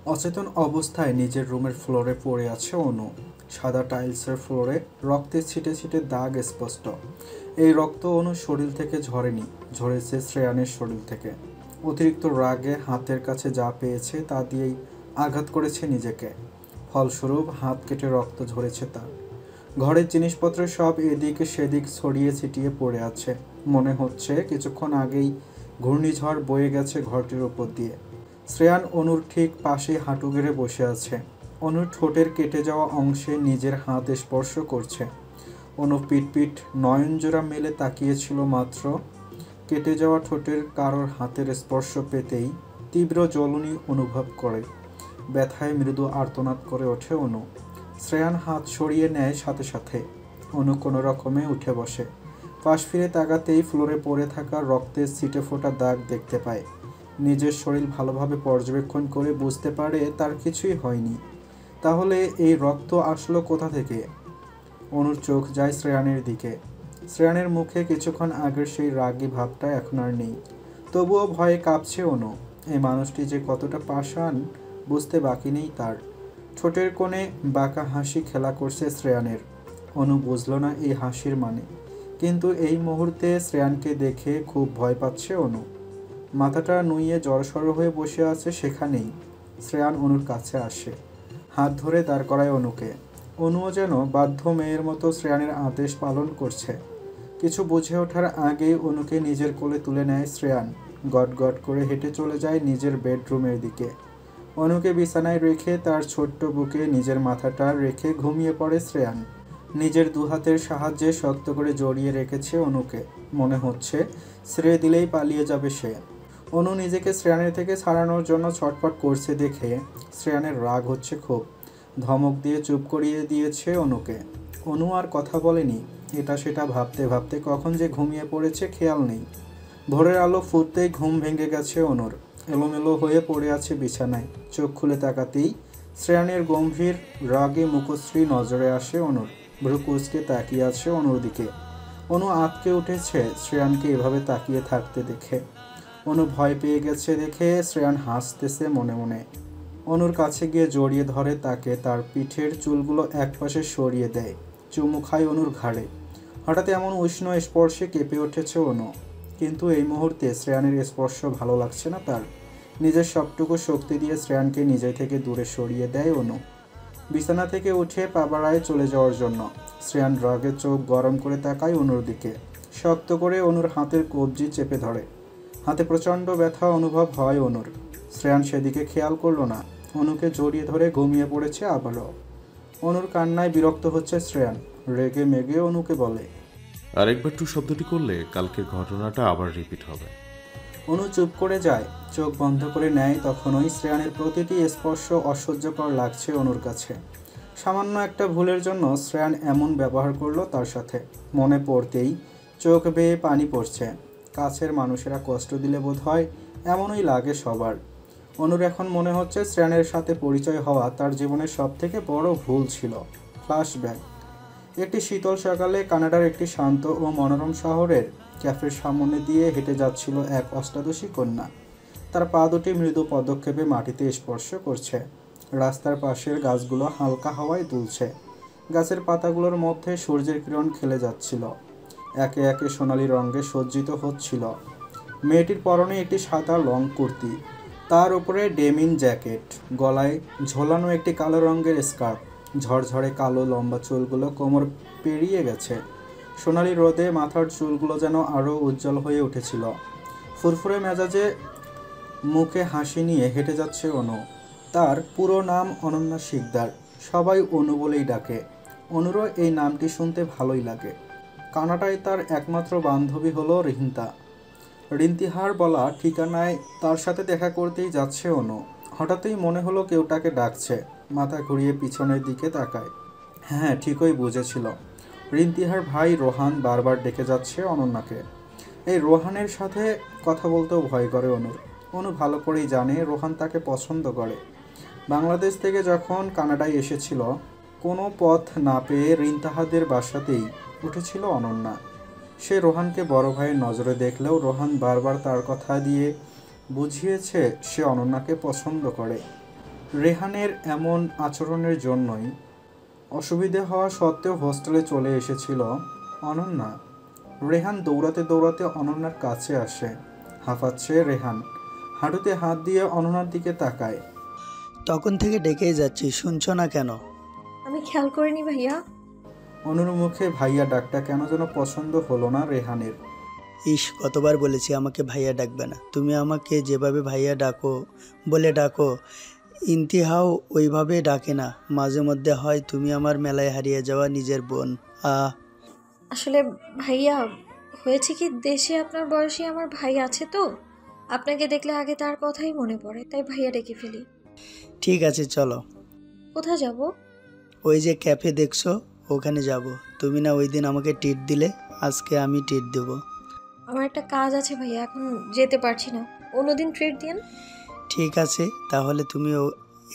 অচেতন অবস্থায় নিজের রুমের ফ্লোরে পড়ে আছে অনু। সাদা টাইলসের ফ্লোরে রক্তের ছিটে ছিটে দাগ স্পষ্ট। এই রক্ত অনুর শরীর থেকে ঝরেনি, ঝরেছে শ্রেয়ানের শরীর থেকে। অতিরিক্ত রাগে হাতের কাছে যা পেয়েছে তা দিয়েই আঘাত করেছে নিজেকে। ফলস্বরূপ হাত কেটে রক্ত ঝরেছে তার। ঘরের জিনিসপত্র সব এদিক সেদিক ছড়িয়ে ছিটিয়ে পড়ে আছে। মনে হচ্ছে কিছুক্ষণ আগেই ঘূর্ণিঝড় বয়ে গেছে ঘরটির ওপর দিয়ে। শ্রেয়ান অনুর ঠিক পাশে হাঁটু গেড়ে বসে আছে। অনুর ঠোঁটের কেটে যাওয়া অংশে নিজের হাত স্পর্শ করছে। অনু পিট নয়নজোড়া মেলে তাকিয়েছিল মাত্র। কেটে যাওয়া ঠোঁটের কারোর হাতের স্পর্শ পেতেই তীব্র জ্বলুনি অনুভব করে। ব্যথায় মৃদু আর্তনাদ করে ওঠে অনু। শ্রেয়ান হাত সরিয়ে নেয় সাথে সাথে। অনু কোনো রকমে উঠে বসে। পাশ ফিরে তাকাতেই ফ্লোরে পড়ে থাকা রক্তের ছিটে ফোটা দাগ দেখতে পায়। নিজের শরীর ভালোভাবে পর্যবেক্ষণ করে বুঝতে পারে তার কিছুই হয়নি। তাহলে এই রক্ত আসলো কোথা থেকে? অনুর চোখ যায় শ্রেয়ানের দিকে। শ্রেয়ানের মুখে কিছুক্ষণ আগের সেই রাগী ভাবটা এখন আর নেই। তবুও ভয়ে কাঁপছে অনু। এই মানুষটি যে কতটা পাষাণ বুঝতে বাকি নেই তার। ঠোঁটের কোণে বাঁকা হাসি খেলা করছে শ্রেয়ানের। অনু বুঝল না এই হাসির মানে, কিন্তু এই মুহূর্তে শ্রেয়ানকে দেখে খুব ভয় পাচ্ছে অনু। মাথাটা নুইয়ে জড়সড় হয়ে বসে আছে সেখানেই। শ্রেয়ান অনুর কাছে আসে, হাত ধরে দাঁড় করায় অনুকে। অনুও যেন বাধ্য মেয়ের মতো শ্রেয়ানের আদেশ পালন করছে। কিছু বুঝে ওঠার আগেই অনুকে নিজের কোলে তুলে নেয় শ্রেয়ান। গট গট করে হেঁটে চলে যায় নিজের বেডরুমের দিকে। অনুকে বিছানায় রেখে তার ছোট্ট বুকে নিজের মাথাটা রেখে ঘুমিয়ে পড়ে শ্রেয়ান। নিজের দুহাতের সাহায্যে শক্ত করে জড়িয়ে রেখেছে অনুকে। মনে হচ্ছে ছেড়ে দিলেই পালিয়ে যাবে সে। অনু নিজেকে শ্রেয়ানের থেকে ছাড়ানোর জন্য ছটফট করছে দেখে শ্রেয়ানের রাগ হচ্ছে খুব। ধমক দিয়ে চুপ করিয়ে দিয়েছে অনুকে। অনু আর কথা বলেনি। এটা সেটা ভাবতে ভাবতে কখন যে ঘুমিয়ে পড়েছে খেয়াল নেই। ভোরের আলো ফুটতেই ঘুম ভেঙে গেছে অনুর। এলোমেলো হয়ে পড়ে আছে বিছানায়। চোখ খুলে তাকাতেই শ্রেয়ানের গম্ভীর রাগে মুখশ্রী নজরে আসে অনুর। ভ্রু কুঁচকে তাকিয়ে আছে অনুর দিকে। অনু আঁতকে উঠেছে শ্রেয়ানকে এভাবে তাকিয়ে থাকতে দেখে। অনু ভয় পেয়ে গেছে দেখে শ্রেয়ান হাসতেছে মনে মনে। অনুর কাছে গিয়ে জড়িয়ে ধরে তাকে, তার পিঠের চুলগুলো একপাশে সরিয়ে দেয়। চুমু খায় অনুর ঘাড়ে। হঠাৎ এমন উষ্ণ স্পর্শে কেঁপে উঠেছে অনু। কিন্তু এই মুহূর্তে শ্রেয়ানের স্পর্শ ভালো লাগছে না তার। নিজের সবটুকু শক্তি দিয়ে শ্রেয়ানকে নিজে থেকে দূরে সরিয়ে দেয় অনু। বিছানা থেকে উঠে পা বাড়ায় চলে যাওয়ার জন্য। শ্রেয়ান রাগে চোখ গরম করে তাকায় অনুর দিকে। শক্ত করে অনুর হাতের কবজি চেপে ধরে। হাতে প্রচণ্ড ব্যথা অনুভব হয় অনুর। শ্রেয়ান সেদিকে খেয়াল করল না। অনুকে জড়িয়ে ধরে ঘুমিয়ে পড়েছে আবারও। অনুর কান্নায় বিরক্ত হচ্ছে শ্রেয়ান। রেগে মেগে অনুকে বলে, আরেকবার টু শব্দটি করলে কালকের ঘটনাটা আবার রিপিট হবে। অনু চুপ করে যায়, চোখ বন্ধ করে নেয়। তখনই শ্রেয়ানের প্রতিটি স্পর্শ অসহ্যকর লাগছে অনুর কাছে। সামান্য একটা ভুলের জন্য শ্রেয়ান এমন ব্যবহার করলো তার সাথে। মনে পড়তেই চোখ বেয়ে পানি পড়ছে। কাছের মানুষেরা কষ্ট দিলে বোধ হয় এমনই লাগে সবার। অনুর এখন মনে হচ্ছে শ্রেয়ানের সাথে পরিচয় হওয়া তার জীবনের সবথেকে বড় ভুল ছিল। ফ্ল্যাশব্যাক। একটি শীতল সকালে কানাডার একটি শান্ত ও মনোরম শহরের ক্যাফের সামনে দিয়ে হেঁটে যাচ্ছিল এক অষ্টাদশী কন্যা। তার পা দুটি মৃদু পদক্ষেপে মাটিতে স্পর্শ করছে। রাস্তার পাশের গাছগুলো হালকা হাওয়ায় দুলছে। গাছের পাতাগুলোর মধ্যে সূর্যের কিরণ খেলে যাচ্ছিল। একে একে সোনালি রঙে সজ্জিত হচ্ছিল। মেয়েটির পরনে একটি সাদা লং কুর্তি, তার উপরে ডেমিন জ্যাকেট, গলায় ঝোলানো একটি কালো রঙের স্কার্ফ। ঝরঝরে কালো লম্বা চুলগুলো কোমর পেরিয়ে গেছে। সোনালি রোদে মাথার চুলগুলো যেন আরও উজ্জ্বল হয়ে উঠেছিল। ফুরফুরে মেজাজে মুখে হাসি নিয়ে হেঁটে যাচ্ছে অনু। তার পুরো নাম অনন্যা শিকদার। সবাই অনু বলেই ডাকে। অনুরও এই নামটি শুনতে ভালোই লাগে। কানাডায় তার একমাত্র বান্ধবী হলো রিন্তা। রিন্তিহার বলা ঠিকানায় তার সাথে দেখা করতেই যাচ্ছে অনু। হঠাৎই মনে হলো কেউ তাকে ডাকছে। মাথা ঘুরিয়ে পিছনের দিকে তাকায়। হ্যাঁ, ঠিকই বুঝেছিল। রিন্তিহার ভাই রোহান বারবার ডেকে যাচ্ছে অনন্যাকে। এই রোহানের সাথে কথা বলতেও ভয় করে অনুর। অনু ভালো করেই জানে রোহান তাকে পছন্দ করে। বাংলাদেশ থেকে যখন কানাডায় এসেছিল, কোনো পথ না পেয়ে রিন্তাহাদের বাসাতেই উঠেছিল অনন্যা। সে রোহানকে বড় ভাইয়ের নজরে দেখলেও রোহান বারবার তার কথা দিয়ে বুঝিয়েছে সে অনন্যাকে পছন্দ করে। রেহানের এমন আচরণের জন্যই অসুবিধে হওয়া সত্ত্বেও হোস্টেলে চলে এসেছিল অনন্যা। রেহান দৌড়াতে দৌড়াতে অনন্যার কাছে আসে। হাঁপাচ্ছে রেহান, হাঁটুতে হাত দিয়ে অনন্যার দিকে তাকায়। তখন থেকে ডেকেই যাচ্ছি, শুনছো না কেন? আমি খেয়াল করিনি ভাইয়া। অনুর মুখে ভাইয়া ডাকটা কেন যেন পছন্দ হলো না রেহানের। ইস, কতবার বলেছি আমাকে ভাইয়া ডাকবে না। তুমি আমাকে যেভাবে ভাইয়া ডাকো বলে ডাকো, ইন্তিহাও ওইভাবে ডাকে না। মাঝে মধ্যে হয় তুমি আমার মেলায় হারিয়ে যাওয়া নিজের বোন। আসলে ভাইয়া, হয়েছে কি, দেশে আপনার বয়সী আমার ভাই আছে তো, আপনাকে দেখলে আগে তার কথাই মনে পড়ে, তাই ভাইয়া ডেকে ফেলি। ঠিক আছে, চলো। কোথায় যাব? ওই যে ক্যাফে দেখছো, ওখানে যাব। তুমি না ওই দিন আমাকে ট্রিট দিলে, আজকে আমি ট্রিট দেবো। আমার একটা কাজ আছে ভাইয়া, এখন যেতে পারছি না, অন্যদিন ট্রিট দিন। ঠিক আছে, তাহলে তুমি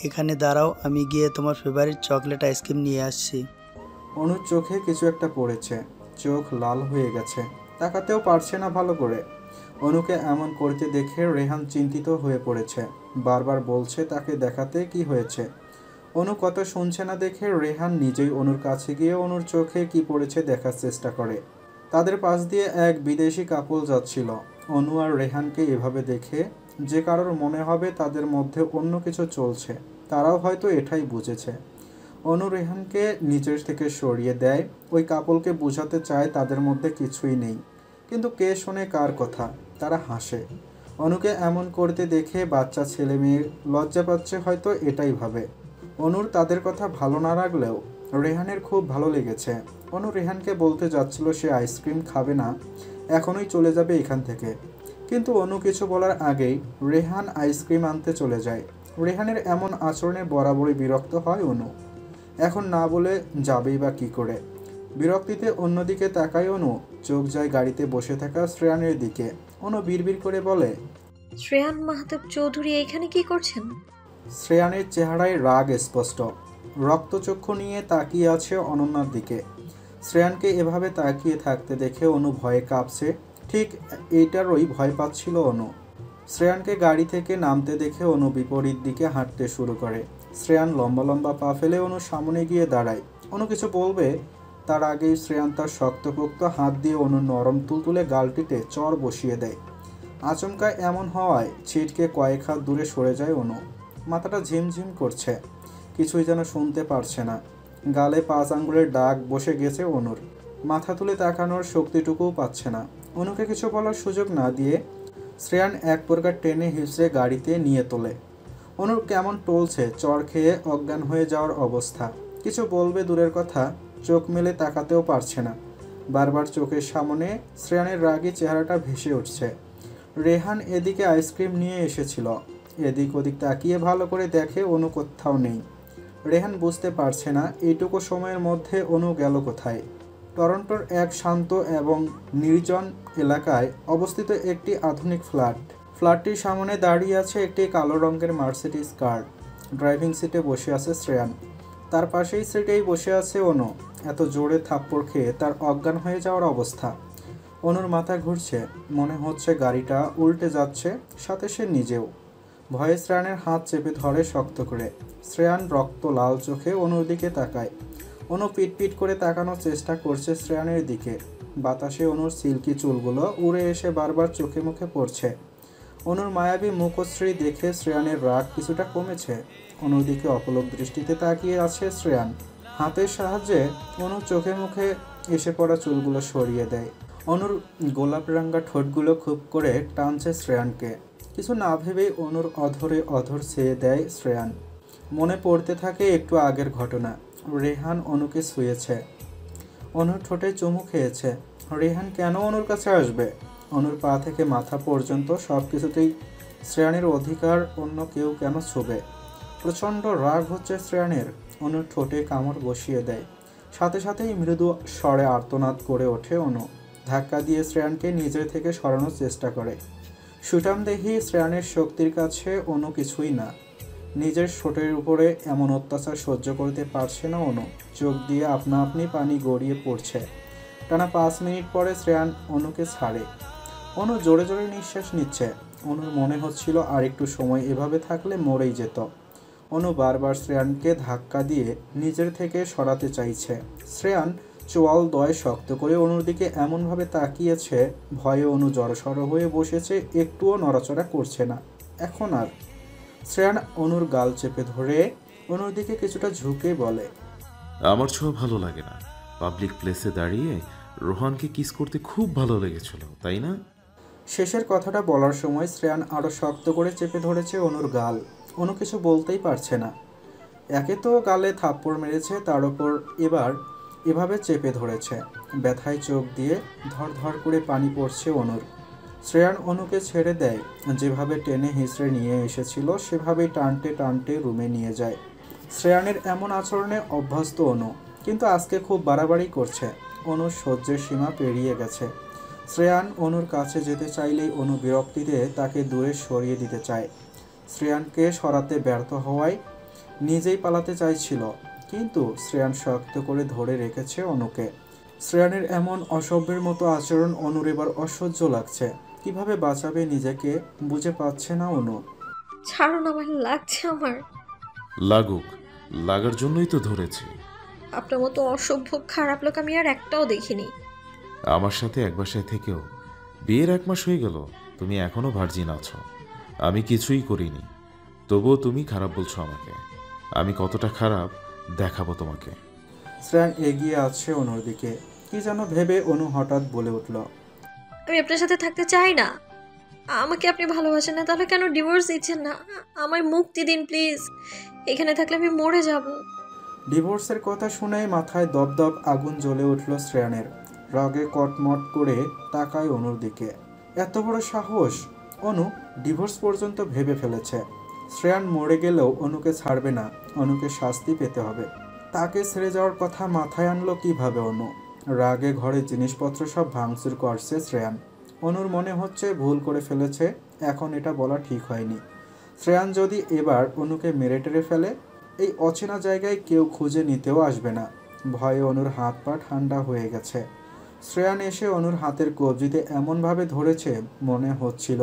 এখানে দাঁড়াও, আমি গিয়ে তোমার ফেভারিট চকলেট আইসক্রিম নিয়ে আসছি। অনুর চোখে কিছু একটা পড়েছে, চোখ লাল হয়ে গেছে, তাকাতেও পারছে না ভালো করে। অনুকে এমন করতে দেখে রেহান চিন্তিত হয়ে পড়েছে, বারবার বলছে তাকে দেখাতে কি হয়েছে। অনু কথা শুনছে না দেখে রেহান নিজেই অনুর কাছে গিয়ে অনুর চোখে কি পড়েছে দেখার চেষ্টা করে। তাদের পাশ দিয়ে এক বিদেশি কাপল যাচ্ছিল। অনু আর রেহানকে এভাবে দেখে যে কারোর মনে হবে তাদের মধ্যে অন্য কিছু চলছে, তারাও হয়তো এটাই বুঝেছে। অনু রেহানকে নিচের থেকে সরিয়ে দেয়, ওই কাপলকে বোঝাতে চায় তাদের মধ্যে কিছুই নেই, কিন্তু কে শোনে কার কথা। তারা হাসে। অনুকে এমন করতে দেখে বাচ্চা ছেলে মেয়ে লজ্জা পাচ্ছে হয়তো, এটাই ভাবে। অনুর তাদের কথা ভালো না লাগলেও রেহানের খুব ভালো লেগেছে। অনু রেহানকে বলতে যাচ্ছিল সে আইসক্রিম খাবে না, এখনই চলে যাবে এখান থেকে, কিন্তু অনু কিছু বলার আগেই রেহান আইসক্রিম আনতে চলে যায়। রেহানের এমন আচরণে বরাবরই বিরক্ত হয় অনু। এখন না বলে যাবেই বা কী করে। বিরক্তিতে অন্যদিকে তাকায় অনু, চোখ যায় গাড়িতে বসে থাকা শ্রেয়ানের দিকে। অনু বিড়বিড় করে বলে, শ্রেয়ান মাহতাব চৌধুরী এখানে কি করছেন? শ্রেয়ানের চেহারায় রাগ স্পষ্ট, রক্তচক্ষু নিয়ে তাকিয়ে আছে অনন্যার দিকে। শ্রেয়ানকে এভাবে তাকিয়ে থাকতে দেখে অনু ভয়ে কাঁপছে, ঠিক এইটারই ভয় পাচ্ছিল অনু। শ্রেয়ানকে গাড়ি থেকে নামতে দেখে অনু বিপরীত দিকে হাঁটতে শুরু করে। শ্রেয়ান লম্বা লম্বা পা ফেলে অনু সামনে গিয়ে দাঁড়ায়। অনু কিছু বলবে তার আগেই শ্রেয়ান তার শক্তপোক্ত হাত দিয়ে অনুর নরম তুলতুলে গালটিতে চর বসিয়ে দেয়। আচমকা এমন হওয়ায় ছিটকে কয়েক হাত দূরে সরে যায় অনু। মাথাটা ঝিমঝিম করছে, কিছুই যেন শুনতে পারছে না। গালে 5 আঙ্গুলের দাগ বসে গেছে অনুর, মাথা তুলে তাকানোর শক্তিটুকুও পাচ্ছে না। অনুকে কিছু বলার সুযোগ না দিয়ে শ্রেয়ান এক প্রকার টেনে হিঁচড়ে গাড়িতে নিয়ে তোলে। অনুর কেমন টলছে, চর খেয়ে অজ্ঞান হয়ে যাওয়ার অবস্থা। কিছু বলবে দূরের কথা, চোখ মেলে তাকাতেও পারছে না। বারবার চোখের সামনে শ্রেয়ানের রাগী চেহারাটা ভেসে উঠছে। রেহান এদিকে আইসক্রিম নিয়ে এসেছিল, এদিক ওদিক তাকিয়ে ভালো করে দেখে অনু কোথাও নেই। রেহান বুঝতে পারছে না এইটুকু সময়ের মধ্যে অনু গেল কোথায়। টরন্টোর এক শান্ত এবং নির্জন এলাকায় অবস্থিত একটি আধুনিক ফ্ল্যাটটির সামনে দাঁড়িয়ে আছে একটি কালো রঙের মার্সিডিজ কার। ড্রাইভিং সিটে বসে আছে শ্রেয়ান, তার পাশেই সিটেই বসে আছে অনু। এত জোরে থাপ্পড় খেয়ে তার অজ্ঞান হয়ে যাওয়ার অবস্থা। অনুর মাথা ঘুরছে, মনে হচ্ছে গাড়িটা উল্টে যাচ্ছে, সাথে সে নিজেও। ভয়ে শ্রেয়ানের হাত চেপে ধরে শক্ত করে। শ্রেয়ান রক্ত লাল চোখে অনুর দিকে তাকায়। অনু পিট করে তাকানোর চেষ্টা করছে শ্রেয়ানের দিকে। বাতাসে অনুর সিল্কি চুলগুলো উড়ে এসে বারবার চোখে মুখে পড়ছে। অনুর মায়াবী মুখশ্রী দেখে শ্রেয়ানের রাগ কিছুটা কমেছে। অনুর দিকে অপলক দৃষ্টিতে তাকিয়ে আছে শ্রেয়ান। হাতের সাহায্যে অনুর চোখে মুখে এসে পড়া চুলগুলো সরিয়ে দেয়। অনুর গোলাপ রাঙ্গা ঠোঁটগুলো খুব করে টানছে শ্রেয়ানকে। কিছু না ভেবেই অনুর অধরে অধর ছেয়ে দেয় শ্রেয়ান। মনে পড়তে থাকে একটু আগের ঘটনা। রেহান অনুকে ছুঁয়েছে, অনুর ঠোঁটে চুমু খেয়েছে। রেহান কেন অনুর কাছে আসবে? অনুর পা থেকে মাথা পর্যন্ত সব কিছুতেই শ্রেয়ানের অধিকার, অন্য কেউ কেন ছুবে? প্রচণ্ড রাগ হচ্ছে শ্রেয়ানের। অনুর ঠোঁটে কামড় বসিয়ে দেয়, সাথে সাথেই মৃদু স্বরে আর্তনাদ করে ওঠে অনু। ধাক্কা দিয়ে শ্রেয়ানকে নিজের থেকে সরানোর চেষ্টা করে। সুঠামদেহী শ্রেয়ানের শক্তির কাছে অনু কিছুই না। নিজের ঠোঁটের উপরে এমন অত্যাচার সহ্য করতে পারছে না অনু। চোখ দিয়ে আপনা আপনি পানি গড়িয়ে পড়ছে। টানা 5 মিনিট পরে শ্রেয়ান অনুকে ছাড়ে। অনু জোরে জোরে নিঃশ্বাস নিচ্ছে। অনুর মনে হচ্ছিল আর একটু সময় এভাবে থাকলে মরেই যেত। অনু বারবার শ্রেয়ানকে ধাক্কা দিয়ে নিজের থেকে সরাতে চাইছে। শ্রেয়ান চোয়াল দয় শক্ত করে অনুর দিকে এমনভাবে তাকিয়েছে, ভয়ে অনু জড়সড় হয়ে বসেছে, একটুও নড়াচড়া করছে না। এখন আর শ্রেয়ান অনুর গাল চেপে ধরে অনুর দিকে কিছুটা ঝুঁকে বলে, আমার ছোঁয়া ভালো লাগে না। পাবলিক প্লেসে দাঁড়িয়ে রোহানকে কিস করতে খুব ভালো লেগেছিল, তাই না? শেষের কথাটা বলার সময় শ্রেয়ান আরও শক্ত করে চেপে ধরেছে অনুর গাল। অনু কিছু বলতেই পারছে না। একে তো গালে থাপ্পড় মেরেছে, তার উপর এবার এভাবে চেপে ধরেছে। ব্যথায় চোখ দিয়ে ধর ধর করে পানি পড়ছে অনুর। শ্রেয়ান অনুকে ছেড়ে দেয়, যেভাবে টেনে হিঁচড়ে নিয়ে এসেছিল সেভাবেই টানতে টানতে রুমে নিয়ে যায়। শ্রেয়ানের এমন আচরণে অভ্যস্ত অনু, কিন্তু আজকে খুব বাড়াবাড়ি করছে। অনুর সহ্যের সীমা পেরিয়ে গেছে। শ্রেয়ান অনুর কাছে যেতে চাইলেই অনু বিরক্তিতে তাকে দূরে সরিয়ে দিতে চায়। শ্রেয়ানকে সরাতে ব্যর্থ হওয়ায় নিজেই পালাতে চাইছিল, কিন্তু শ্রেয়ান শক্ত করে ধরে রেখেছে অনুকে। শ্রেয়ানের এমন অসভ্যের মতো আচরণ অনুর এবার অসহ্য লাগছে। কিভাবে বাঁচাবে নিজেকে বুঝে পাচ্ছে না অনু। ছাড়ুন, আমার লাগছে আমার। লাগুক, লাগার জন্যই তো ধরেছি। আপনার মতো অসভ্য খারাপ লোক আমি আর একটাও দেখিনি। আমার সাথে এক বাসায় থেকেও বিয়ের 1 মাস হয়ে গেল, তুমি এখনো ভার্জিন আছো। আমি কিছুই করিনি, তবুও তুমি খারাপ বলছো আমাকে। আমি কতটা খারাপ দেখাবো তোমাকে। শ্রেয়ান এগিয়ে আসছে অনুর দিকে। কি যেন ভেবে অনু হঠাৎ বলে উঠল, আমি আপনার সাথে থাকতে চাই না। আমাকে আপনি ভালোবাসেন না, তাহলে কেন ডিভোর্স দিচ্ছেন না? আমায় মুক্তি দিন প্লিজ। এখানে থাকলে আমি মরে যাব। ডিভোর্সের কথা শুনেই মাথায় দপদপ আগুন জ্বলে উঠল শ্রেয়ানের। রাগে কটমট করে তাকায় অনুর দিকে। এত বড় সাহস! অনু ডিভোর্স পর্যন্ত ভেবে ফেলেছে। শ্রেয়ান মরে গেলেও অনুকে ছাড়বে না, অনুকে শাস্তি পেতে হবে। তাকে ছেড়ে যাওয়ার কথা মাথায় আনলো কিভাবে অনু? রাগে ঘরের জিনিসপত্র সব ভাঙচুর করছে শ্রেয়ান। অনুর মনে হচ্ছে ভুল করে ফেলেছে, এখন এটা বলা ঠিক হয়নি। শ্রেয়ান যদি এবার অনুকে মেরে টেরে ফেলে, এই অচেনা জায়গায় কেউ খুঁজে নিতেও আসবে না। ভয়ে অনুর হাত পা ঠান্ডা হয়ে গেছে। শ্রেয়ান এসে অনুর হাতের কবজিতে এমনভাবে ধরেছে, মনে হচ্ছিল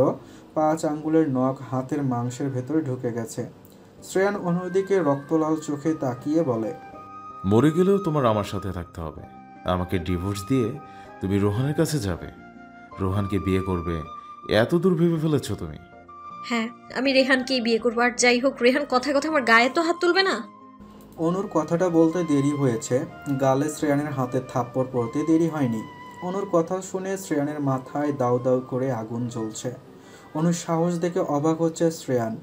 5 আঙ্গুলের নখ হাতের মাংসের ভেতরে ঢুকে গেছে। শ্রেয়ান অনুর দিকে রক্তলাল চোখে তাকিয়ে বলে, মরে গেলেও তোমার আমার সাথে থাকতে হবে। আমাকে ডিভোর্স দিয়ে তুমি রোহানের কাছে যাবে, রোহানকে বিয়ে করবে, এত দূর ভেবে ফেলেছো তুমি? হ্যাঁ, আমি রেহানকেই বিয়ে করবো। আর যাই হোক, রেহান কথায় কথা আমার গায়ে তো হাত তুলবে না। অনুর কথাটা বলতে দেরি হয়েছে, গালে শ্রেয়ানের হাতের থাপ্পড় পড়তে দেরি হয়নি। অনুর কথা শুনে শ্রেয়ানের মাথায় দাউ দাউ করে আগুন জ্বলছে। অনুর সাহস দেখে অবাক হচ্ছে শ্রেয়ান।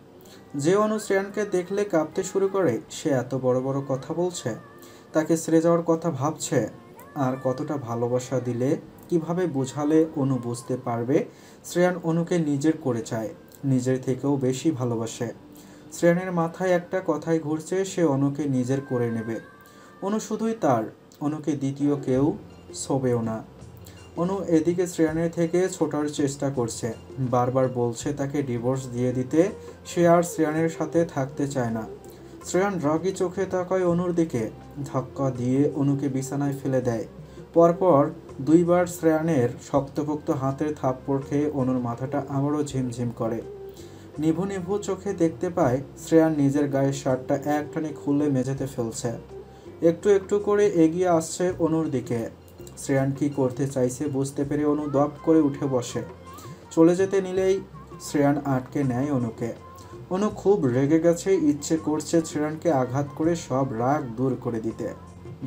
যে অনু শ্রেয়ানকে দেখলে কাঁপতে শুরু করে, সে এত বড় বড় কথা বলছে, তাকে ছেড়ে যাওয়ার কথা ভাবছে। আর কতটা ভালোবাসা দিলে, কিভাবে বোঝালে অনু বুঝতে পারবে শ্রেয়ান অনুকে নিজের করে চায়, নিজের থেকেও বেশি ভালোবাসে। শ্রেয়ানের মাথায় একটা কথাই ঘুরছে, সে অনুকে নিজের করে নেবে। অনু শুধুই তার, অনুকে দ্বিতীয় কেউ ছোবেও না। অনু এদিকে শ্রেয়ানের থেকে ছোটার চেষ্টা করছে, বারবার বলছে তাকে ডিভোর্স দিয়ে দিতে, সে আর শ্রেয়ানের সাথে থাকতে চায় না। শ্রেয়ান রাগী চোখে তাকায় অনুর দিকে, ধাক্কা দিয়ে অনুকে বিছানায় ফেলে দেয়। পরপর 2 বার শ্রেয়ানের শক্তপোক্ত হাতের থাপ্পড় খেয়ে অনুর মাথাটা আবারও ঝিমঝিম করে। নিভু নিভু চোখে দেখতে পায় শ্রেয়ান নিজের গায়ের শার্টটা একটানে খুলে মেঝেতে ফেলছে। একটু একটু করে এগিয়ে আসছে অনুর দিকে। শ্রেয়ান কি করতে চাইছে বুঝতে পেরে অনু দপ করে উঠে বসে। চলে যেতে নিলেই শ্রেয়ান আটকে নেয় অনুকে। অনু খুব রেগে গেছে, ইচ্ছে করছে শ্রেয়ানকে আঘাত করে সব রাগ দূর করে দিতে।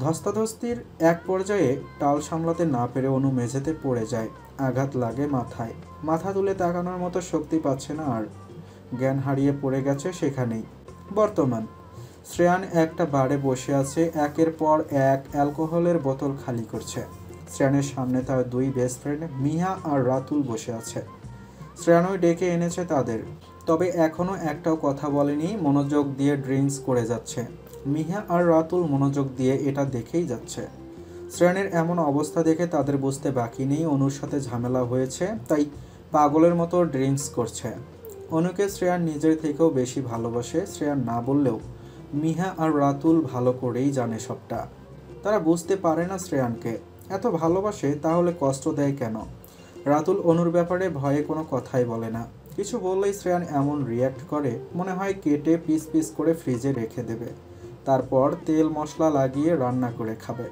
ধস্তাধস্তির এক পর্যায়ে টাল সামলাতে না পেরে অনু মেঝেতে পড়ে যায়। আঘাত লাগে মাথায়। মাথা তুলে তাকানোর মতো শক্তি পাচ্ছে না আর। জ্ঞান হারিয়ে পড়ে গেছে সেখানেই। বর্তমান শ্রেয়ান একটা বারে বসে আছে, একের পর এক অ্যালকোহলের বোতল খালি করছে। শ্রেয়ানের সামনে তার 2 বেস্ট ফ্রেন্ড মিহা আর রাতুল বসে আছে। শ্রেয়ানই ডেকে এনেছে তাদের, তবে এখনও একটাও কথা বলেনি, মনোযোগ দিয়ে ড্রিঙ্কস করে যাচ্ছে। মিহা আর রাতুল মনোযোগ দিয়ে এটা দেখেই যাচ্ছে। শ্রেয়ানের এমন অবস্থা দেখে তাদের বুঝতে বাকি নেই অনুর সাথে ঝামেলা হয়েছে, তাই পাগলের মতো ড্রিঙ্কস করছে। অনুকে শ্রেয়ান নিজের থেকেও বেশি ভালোবাসে। শ্রেয়ান না বললেও মিহা আর রাতুল ভালো করেই জানে সবটা। তারা বুঝতে পারে না শ্রেয়ানকে এত ভালোবাসে, তাহলে কষ্ট দেয় কেন? রাতুল অনুর ব্যাপারে ভয়ে কোনো কথাই বলে না। কিছু বললেই শ্রেয়ান এমন রিয়্যাক্ট করে মনে হয় কেটে পিস পিস করে ফ্রিজে রেখে দেবে, তারপর তেল মশলা লাগিয়ে রান্না করে খাবে।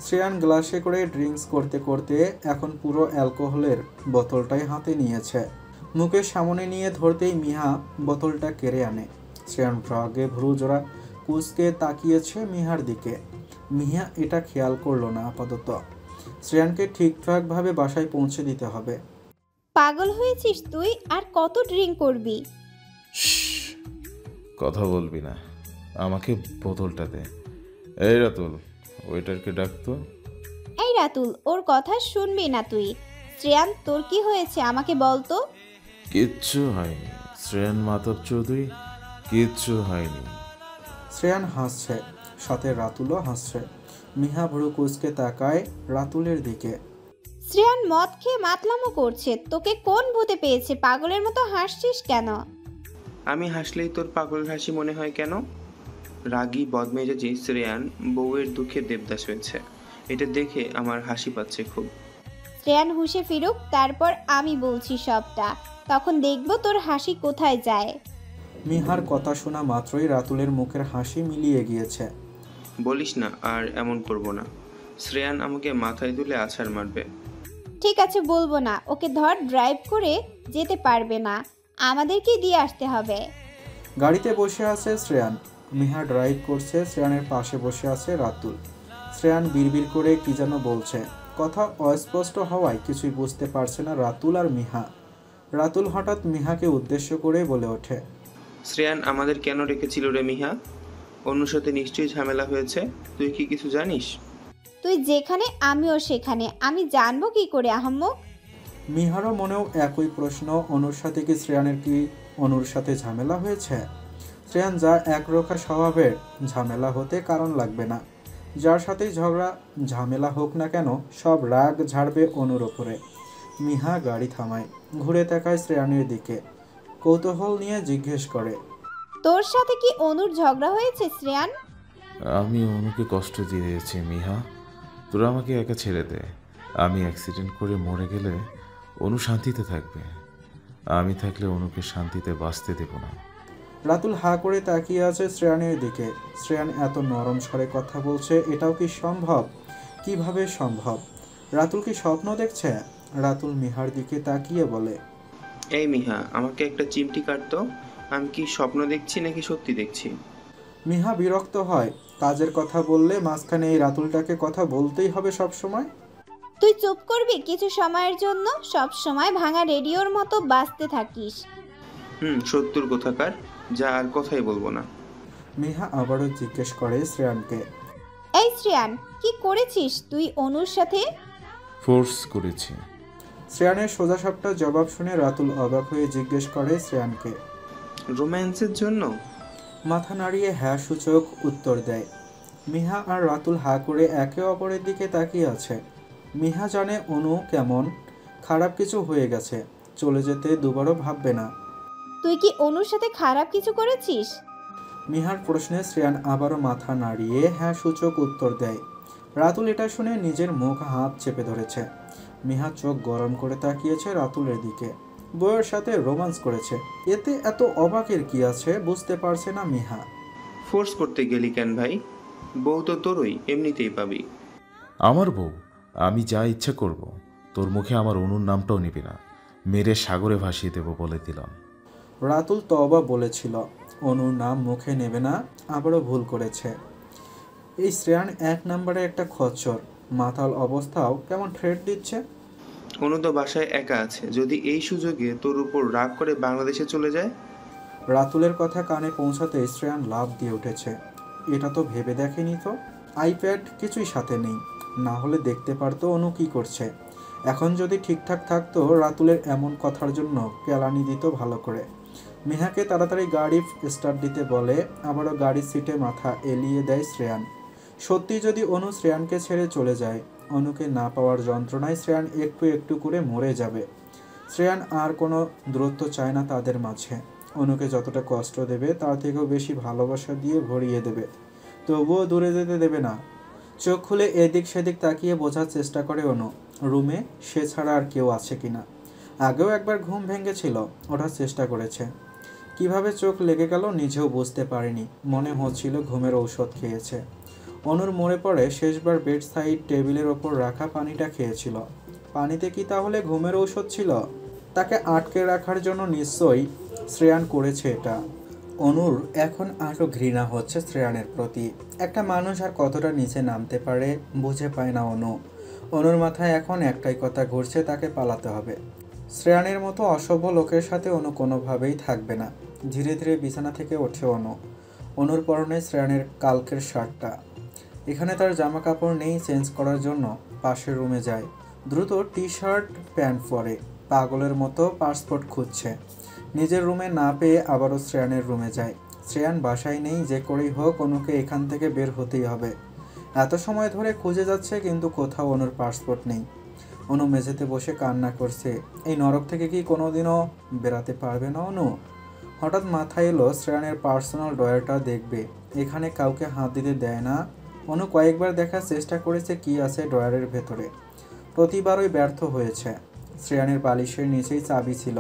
শ্রেয়ান গ্লাসে করে ড্রিঙ্কস করতে করতে এখন পুরো অ্যালকোহলের বোতলটাই হাতে নিয়েছে। মুখের সামনে নিয়ে ধরতেই মিহা বোতলটা কেড়ে আনে। শ্রেয়ান রাগে ভ্রু জোড়া কুঁচকে তাকিয়েছে মিহার দিকে। মিহা এটা খেয়াল করলো না আপাতত। শ্রেয়ানকে ঠিকঠাকভাবে বাসায় পৌঁছে দিতে হবে। পাগল হয়েছিস তুই? আর কত ড্রিঙ্ক করবি? শ্শ্, কথা বলবি না, আমাকে বোতলটা দে। এই রাতুল, ওয়েটারকে ডাকতো। এই রাতুল, ওর কথা শুনবি না তুই। শ্রেয়ান, তোর কি হয়েছে আমাকে বল তো। কিচ্ছু হয়নি শ্রেয়ান মাধব চৌধুরী, কিচ্ছু হয়নি। শ্রেয়ান হাসছে, সাথে রাতুলও হাসছে। মিহা ভ্রু কুঁচকে তাকায় রাতুলের দিকে। শ্রেয়ান মদ খেয়ে মাতলামো করছে। তোকে কোন ভূতে পেয়েছে? পাগলের মতো হাসছিস কেন? আমি হাসলেই তোর পাগল হাসি মনে হয় কেন? রাগী বদমেজাজি শ্রেয়ান বউয়ের দুঃখে দেবদাস হয়েছে, এটা দেখে আমার হাসি পাচ্ছে খুব। শ্রেয়ান হুঁশে ফিরুক, তারপর আমি বলছি সবটা, তখন দেখবো তোর হাসি কোথায় যায়। মিহার কথা শোনা মাত্রই রাতুলের মুখের হাসি মিলিয়ে গিয়েছে। বলিস না, আর এমন করব না। শ্রেয়ান আমাকে মাথায় তুলে আছাড় মারবে। ঠিক আছে, বলবো না। ওকে ধর, ড্রাইভ করে যেতে পারবে না, আমাদেরকেই দিয়ে আসতে হবে। গাড়িতে বসে আছে শ্রেয়ান, মিহা ড্রাইভ করছে, শ্রেয়ানের পাশে বসে আছে রাতুল। শ্রেয়ান বিড়বিড় করে কি যেন বলছে, কথা অস্পষ্ট হওয়ায় কিছুই বুঝতে পারছে না রাতুল আর মিহা। রাতুল হঠাৎ মিহাকে উদ্দেশ্য করে বলে ওঠে, শ্রেয়ান আমাদের কেন রেখেছিল রে মিহা? অন্য সাথে নিশ্চয়ই ঝামেলা হয়েছে, তুই কি কিছু জানিস? তুই যেখানে আমিও সেখানে, আমি জানবো কি করে আহম্মক? মিহারও মনেও একই প্রশ্ন, অনুর সাথে কি শ্রেয়ানের কি অনুর সাথে ঝামেলা হয়েছে? শ্রেয়ান যা একরোখা স্বভাবের, ঝামেলা হতে কারণ লাগবে না। যার সাথেই ঝগড়া ঝামেলা হোক না কেন, সব রাগ ঝাড়বে অনুর ওপরে। মিহা গাড়ি থামায়, ঘুরে তাকায় শ্রেয়ানের দিকে, কৌতূহল নিয়ে জিজ্ঞেস করে, তোর সাথে কি অনুর ঝগড়া হয়েছে শ্রেয়ান? আমি অনুকে কষ্ট দিয়েছি মিহা, তোরা আমাকে একা ছেড়ে দে। আমি অ্যাক্সিডেন্ট করে মরে গেলে অনু শান্তিতে থাকবে, আমি থাকলে অনুকে শান্তিতে বাঁচতে দেব না। রাতুল হা করে তাকিয়ে আছে শ্রেয়ানের দিকে। শ্রেয়ান এত নরম স্বরে কথা বলছে, এটাও কি সম্ভব? কিভাবে সম্ভব? রাতুল কি স্বপ্ন দেখছে? রাতুল মিহার দিকে তাকিয়ে বলে, এই মিহা, আমাকে একটা চিমটি কাটতো। আমি কি স্বপ্ন দেখছি নাকি সত্যি দেখছি? মিহা বিরক্ত হয়, কাজের কথা বললে মাঝখানে এই রাতুলটাকে কথা বলতেই হবে সব সময়। তুই চুপ করবি কিছু সময়ের জন্য? সব সময় ভাঙা রেডিওর মতো বাজতে থাকিস। সত্তর কোথাকার, যা আর কথাই বলবো না। মিহা আবারও জিজ্ঞেস করে শ্রেয়ানকে, এই শ্রেয়ান, কি করেছিস তুই অনুর সাথে? ফোর্স করেছি। শ্রেয়ানের সোজাসাপটা জবাব শুনে রাতুল অবাক হয়ে জিজ্ঞেস করে শ্রেয়ানকে। রোম্যান্সের জন্য? মাথা নাড়িয়ে হ্যাঁ সূচক উত্তর দেয়। মিহা আর রাতুল হা করে একে অপরের দিকে তাকিয়ে আছে। মিহা জানে অনু কেমন, খারাপ কিছু হয়ে গেছে, চলে যেতে দুবারও ভাববে না। তুই কি অনুর সাথে খারাপ কিছু করেছিস? মিহার প্রশ্নে শ্রেয়ান আবারও মাথা নাড়িয়ে হ্যাঁ সূচক উত্তর দেয়। রাতুল এটা শুনে নিজের মুখ হাত চেপে ধরেছে। মিহা চোখ গরম করে তাকিয়েছে রাতুলের দিকে। বউয়ের সাথে রোমান্স করেছে, এতে এত অবাকের কি আছে বুঝতে পারছে না মিহা। ফোর্স করতে গেলি কেন ভাই? বউ তো তোরই, এমনিতেই পাবি। আমার বউ, আমি যা ইচ্ছা করব, তোর মুখে আমার অনুর নামটাও নিবি না, মেরে সাগরে ভাসিয়ে দেব বলে দিলাম। রাতুল তওবা বলেছিল, অনুর নাম মুখে নেবে না, আবারও ভুল করেছে। এই শ্রেয়ান এক নম্বরে একটা খচ্চর, মাতাল অবস্থাও কেমন থ্রেট দিচ্ছে। অনু তো বাসায় একা আছে, যদি এই সুযোগে তোর উপর রাগ করে বাংলাদেশে চলে যায়। রাতুলের কথা কানে পৌঁছাতে শ্রেয়ান লাফ দিয়ে উঠেছে। এটা তো ভেবে দেখেনি তো, আইপ্যাড কিছুই সাথে নেই, না হলে দেখতে পারতো অনু কি করছে। এখন যদি ঠিকঠাক থাকতো রাতুলের এমন কথার জন্য কেলানি দিত ভালো করে। মিহাকে তাড়াতাড়ি গাড়ি স্টার্ট দিতে বলে, আবারও গাড়ির সিটে মাথা এলিয়ে দেয় শ্রেয়ান। সত্যি যদি অনু শ্রেয়ানকে ছেড়ে চলে যায়, অনুকে না পাওয়ার যন্ত্রণায় শ্রেয়ান একটু একটু করে মরে যাবে। শ্রেয়ান আর কোনো দূরত্ব চায় না তাদের মাঝে। অনুকে যতটা কষ্ট দেবে তার থেকেও বেশি ভালোবাসা দিয়ে ভরিয়ে দেবে, তবুও দূরে যেতে দেবে না। চোখ খুলে এদিক সেদিক তাকিয়ে বোঝার চেষ্টা করে অনু রুমে সে ছাড়া আর কেউ আছে কিনা। আগেও একবার ঘুম ভেঙেছিল, ওঠার চেষ্টা করেছে। কিভাবে চোখ লেগে গেল নিজেও বুঝতে পারেনি, মনে হচ্ছিল ঘুমের ঔষধ খেয়েছে। অনুর মনে পড়ে শেষবার বেড সাইড টেবিলের ওপর রাখা পানিটা খেয়েছিল। পানিতে কি তাহলে ঘুমের ঔষধ ছিল? তাকে আটকে রাখার জন্য নিশ্চয়ই শ্রেয়ান করেছে এটা। অনুর এখন আরও ঘৃণা হচ্ছে শ্রেয়ানের প্রতি। একটা মানুষ আর কতটা নিচে নামতে পারে বুঝে পায় না অনু। অনুর মাথায় এখন একটাই কথা ঘুরছে, তাকে পালাতে হবে। শ্রেয়ানের মতো অসভ্য লোকের সাথে অনু কোনোভাবেই থাকবে না। ধীরে ধীরে বিছানা থেকে ওঠে অনু। অনুর পরনে শ্রেয়ানের কালকের শার্টটা। এখানে তার জামা কাপড় নেই চেঞ্জ করার জন্য, পাশের রুমে যায়। দ্রুত টি শার্ট প্যান্ট পরে পাগলের মতো পাসপোর্ট খুঁজছে। নিজের রুমে না পেয়ে আবারও শ্রেয়ানের রুমে যায়। শ্রেয়ান বাসায় নেই, যে করেই হোক অনুকে এখান থেকে বের হতেই হবে। এত সময় ধরে খুঁজে যাচ্ছে কিন্তু কোথাও অনুর পাসপোর্ট নেই। অনু মেঝেতে বসে কান্না করছে। এই নরক থেকে কি কোনোদিনও বেরাতে পারবে না অনু? হঠাৎ মাথায় এলো শ্রেয়ানের পার্সোনাল ড্রয়ারটা দেখবে, এখানে কাউকে হাত দিতে দেয় না। অনু কয়েকবার দেখার চেষ্টা করেছে কি আছে ড্রয়ারের ভেতরে, প্রতিবারই ব্যর্থ হয়েছে। শ্রেয়ানের বালিশের নিচেই চাবি ছিল।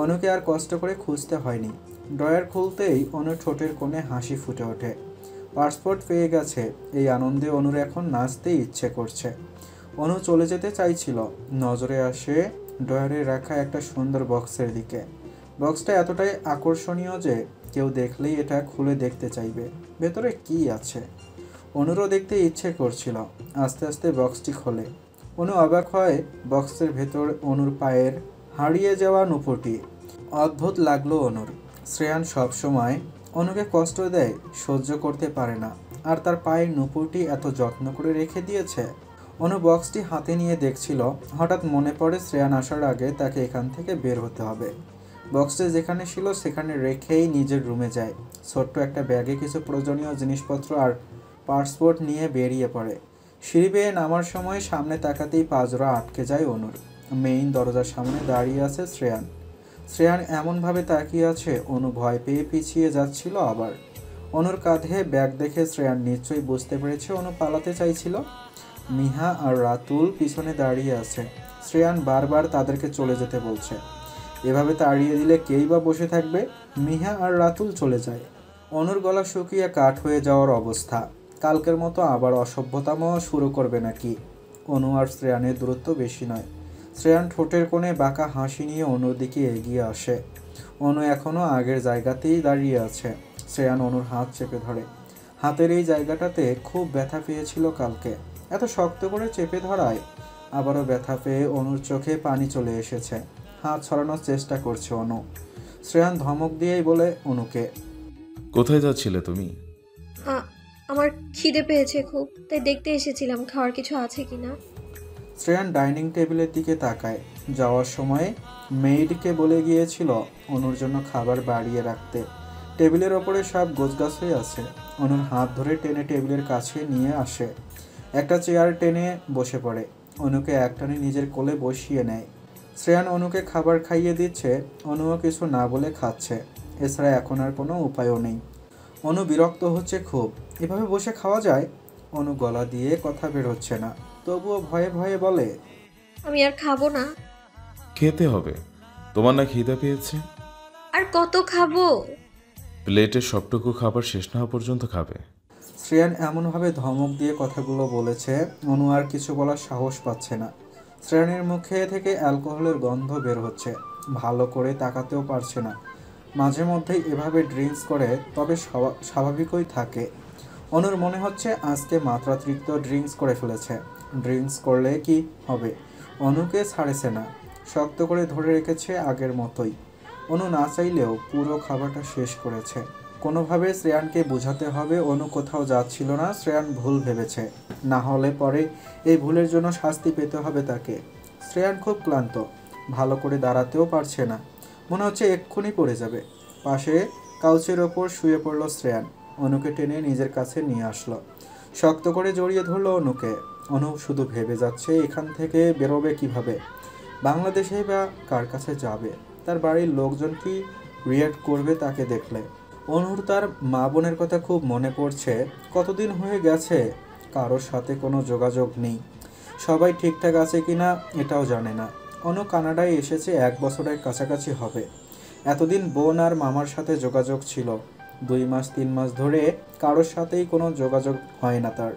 অনুকে আর কষ্ট করে খুঁজতে হয়নি। ড্রয়ার খুলতেই অনুর ঠোঁটের কোণে হাসি ফুটে ওঠে। পাসপোর্ট পেয়ে গেছে, এই আনন্দে অনুর এখন নাচতেই ইচ্ছে করছে। অনু চলে যেতে চাইছিল, নজরে আসে ড্রয়ারে রাখা একটা সুন্দর বক্সের দিকে। বক্সটা এতটাই আকর্ষণীয় যে কেউ দেখলেই এটা খুলে দেখতে চাইবে ভেতরে কি আছে। অনুরও দেখতে ইচ্ছে করছিল। আস্তে আস্তে বক্সটি খোলে। অনু অবাক হয় বক্সের ভেতর অনুর পায়ের হারিয়ে যাওয়া নুপুরটি। অদ্ভুত লাগলো অনুর। শ্রেয়ান সবসময় অনুকে কষ্ট দেয়, সহ্য করতে পারে না, আর তার পায়ের নুপুরটি এত যত্ন করে রেখে দিয়েছে। অনু বক্সটি হাতে নিয়ে দেখছিল। হঠাৎ মনে পড়ে শ্রেয়ান আসার আগে তাকে এখান থেকে বের হতে হবে। বক্সটা যেখানে ছিল সেখানে রেখেই নিজের রুমে যায়। ছোট্ট একটা ব্যাগে কিছু প্রয়োজনীয় জিনিসপত্র আর পাসপোর্ট নিয়ে বেরিয়ে পড়ে। সিঁড়ি বেয়ে নামার সময় সামনে তাকাতেই পাজরা আটকে যায় অনুর। মেইন দরজার সামনে দাঁড়িয়ে আছে শ্রেয়ান। শ্রেয়ান এমনভাবে তাকিয়ে আছে, অনু ভয় পেয়ে পিছিয়ে যাচ্ছিল আবার। অনুর কাঁধে ব্যাগ দেখে শ্রেয়ান নিশ্চয়ই বুঝতে পেরেছে অনু পালাতে চাইছিল। মিহা আর রাতুল পিছনে দাঁড়িয়ে আছে। শ্রেয়ান বারবার তাদেরকে চলে যেতে বলছে। এভাবে তাড়িয়ে দিলে কেই বা বসে থাকবে? মিহা আর রাতুল চলে যায়। অনুর গলা শুকিয়ে কাঠ হয়ে যাওয়ার অবস্থা। কালকের মতো আবার অসভ্যতামো শুরু করবে নাকি? অনু আর শ্রেয়ানের দূরত্ব বেশি নয়। শ্রেয়ান ঠোঁটের কোণে বাঁকা হাসি নিয়ে অনুর দিকে এগিয়ে আসে। অনু এখনও আগের জায়গাতেই দাঁড়িয়ে আছে। শ্রেয়ান অনুর হাত চেপে ধরে। হাতের এই জায়গাটাতে খুব ব্যথা পেয়েছিল কালকে। এত শক্ত করে চেপে ধরায় আবারও ব্যথা পেয়ে অনুর চোখে পানি চলে এসেছে। হাত ছড়ানোর চেষ্টা করছে অনু। শ্রেয়ান ধমক দিয়েই বলে অনুকে, কোথায় যাচ্ছিলে তুমি? আমার খিদে পেয়েছে খুব, তাই দেখতে এসেছিলাম খাওয়ার কিছু আছে কিনা। শ্রেয়ান ডাইনিং টেবিলের দিকে তাকায়। যাওয়ার সময় মেইডকে বলে গিয়েছিল অনুর জন্য খাবার বাড়িয়ে রাখতে। টেবিলের ওপরে সব গোছগাছ হয়ে আছে। অনুর হাত ধরে টেনে টেবিলের কাছে নিয়ে আসে। একটা চেয়ার টেনে বসে পড়ে। অনুকে একটানে নিজের কোলে বসিয়ে নেয়। শ্রেয়ান অনুকে খাবার খাইয়ে দিচ্ছে। অনুও কিছু না বলে খাচ্ছে। এছাড়া এখন আর কোনো উপায়ও নেই। অনু বিরক্ত হচ্ছে খুব। এভাবে বসে খাওয়া যায়? অনু গলা দিয়ে কথা বের হচ্ছে না, তবুও ভয়ে ভয়ে বলে, আমি আর খাবো না। খেতে হবে। তোমার না খিদে পেয়েছে? আর কত খাবো? প্লেটের সবটুকু খাবার শেষ না হওয়া পর্যন্ত খাবে। শ্রেয়ান এমনভাবে ধমক দিয়ে কথাগুলো বলেছে, অনু আর কিছু বলার সাহস পাচ্ছে না। শ্রেয়ানের মুখে থেকে অ্যালকোহলের গন্ধ বের হচ্ছে। ভালো করে তাকাতেও পারছে না। মাঝে মধ্যেই এভাবে ড্রিঙ্কস করে, তবে স্বাভাবিকই থাকে। অনুর মনে হচ্ছে আজকে মাত্রাতিরিক্ত ড্রিঙ্কস করে ফেলেছে। ড্রিঙ্কস করলে কি হবে? অনুকে ছাড়েছে না, শক্ত করে ধরে রেখেছে আগের মতোই। অনু না চাইলেও পুরো খাবারটা শেষ করেছে। কোনোভাবে শ্রেয়ানকে বোঝাতে হবে অনু কোথাও যাচ্ছিল না, শ্রেয়ান ভুল ভেবেছে। না হলে পরে এই ভুলের জন্য শাস্তি পেতে হবে তাকে। শ্রেয়ান খুব ক্লান্ত, ভালো করে দাঁড়াতেও পারছে না, মনে হচ্ছে এক্ষুনি পড়ে যাবে। পাশে কাউচের ওপর শুয়ে পড়ল শ্রেয়ান। অনুকে টেনে নিজের কাছে নিয়ে আসলো, শক্ত করে জড়িয়ে ধরলো অনুকে। অনু শুধু ভেবে যাচ্ছে এখান থেকে বেরোবে কিভাবে, বাংলাদেশেই বা কার কাছে যাবে, তার বাড়ির লোকজন কি রিয়্যাক্ট করবে তাকে দেখলে। অনুর তার মা বোনের কথা খুব মনে পড়ছে। কতদিন হয়ে গেছে কারোর সাথে কোনো যোগাযোগ নেই। সবাই ঠিকঠাক আছে কিনা এটাও জানে না। অনু কানাডায় এসেছে 1 বছরের কাছাকাছি হবে। এতদিন বোন আর মামার সাথে যোগাযোগ ছিল। 2 মাস 3 মাস ধরে কারোর সাথেই কোনো যোগাযোগ হয় না তার।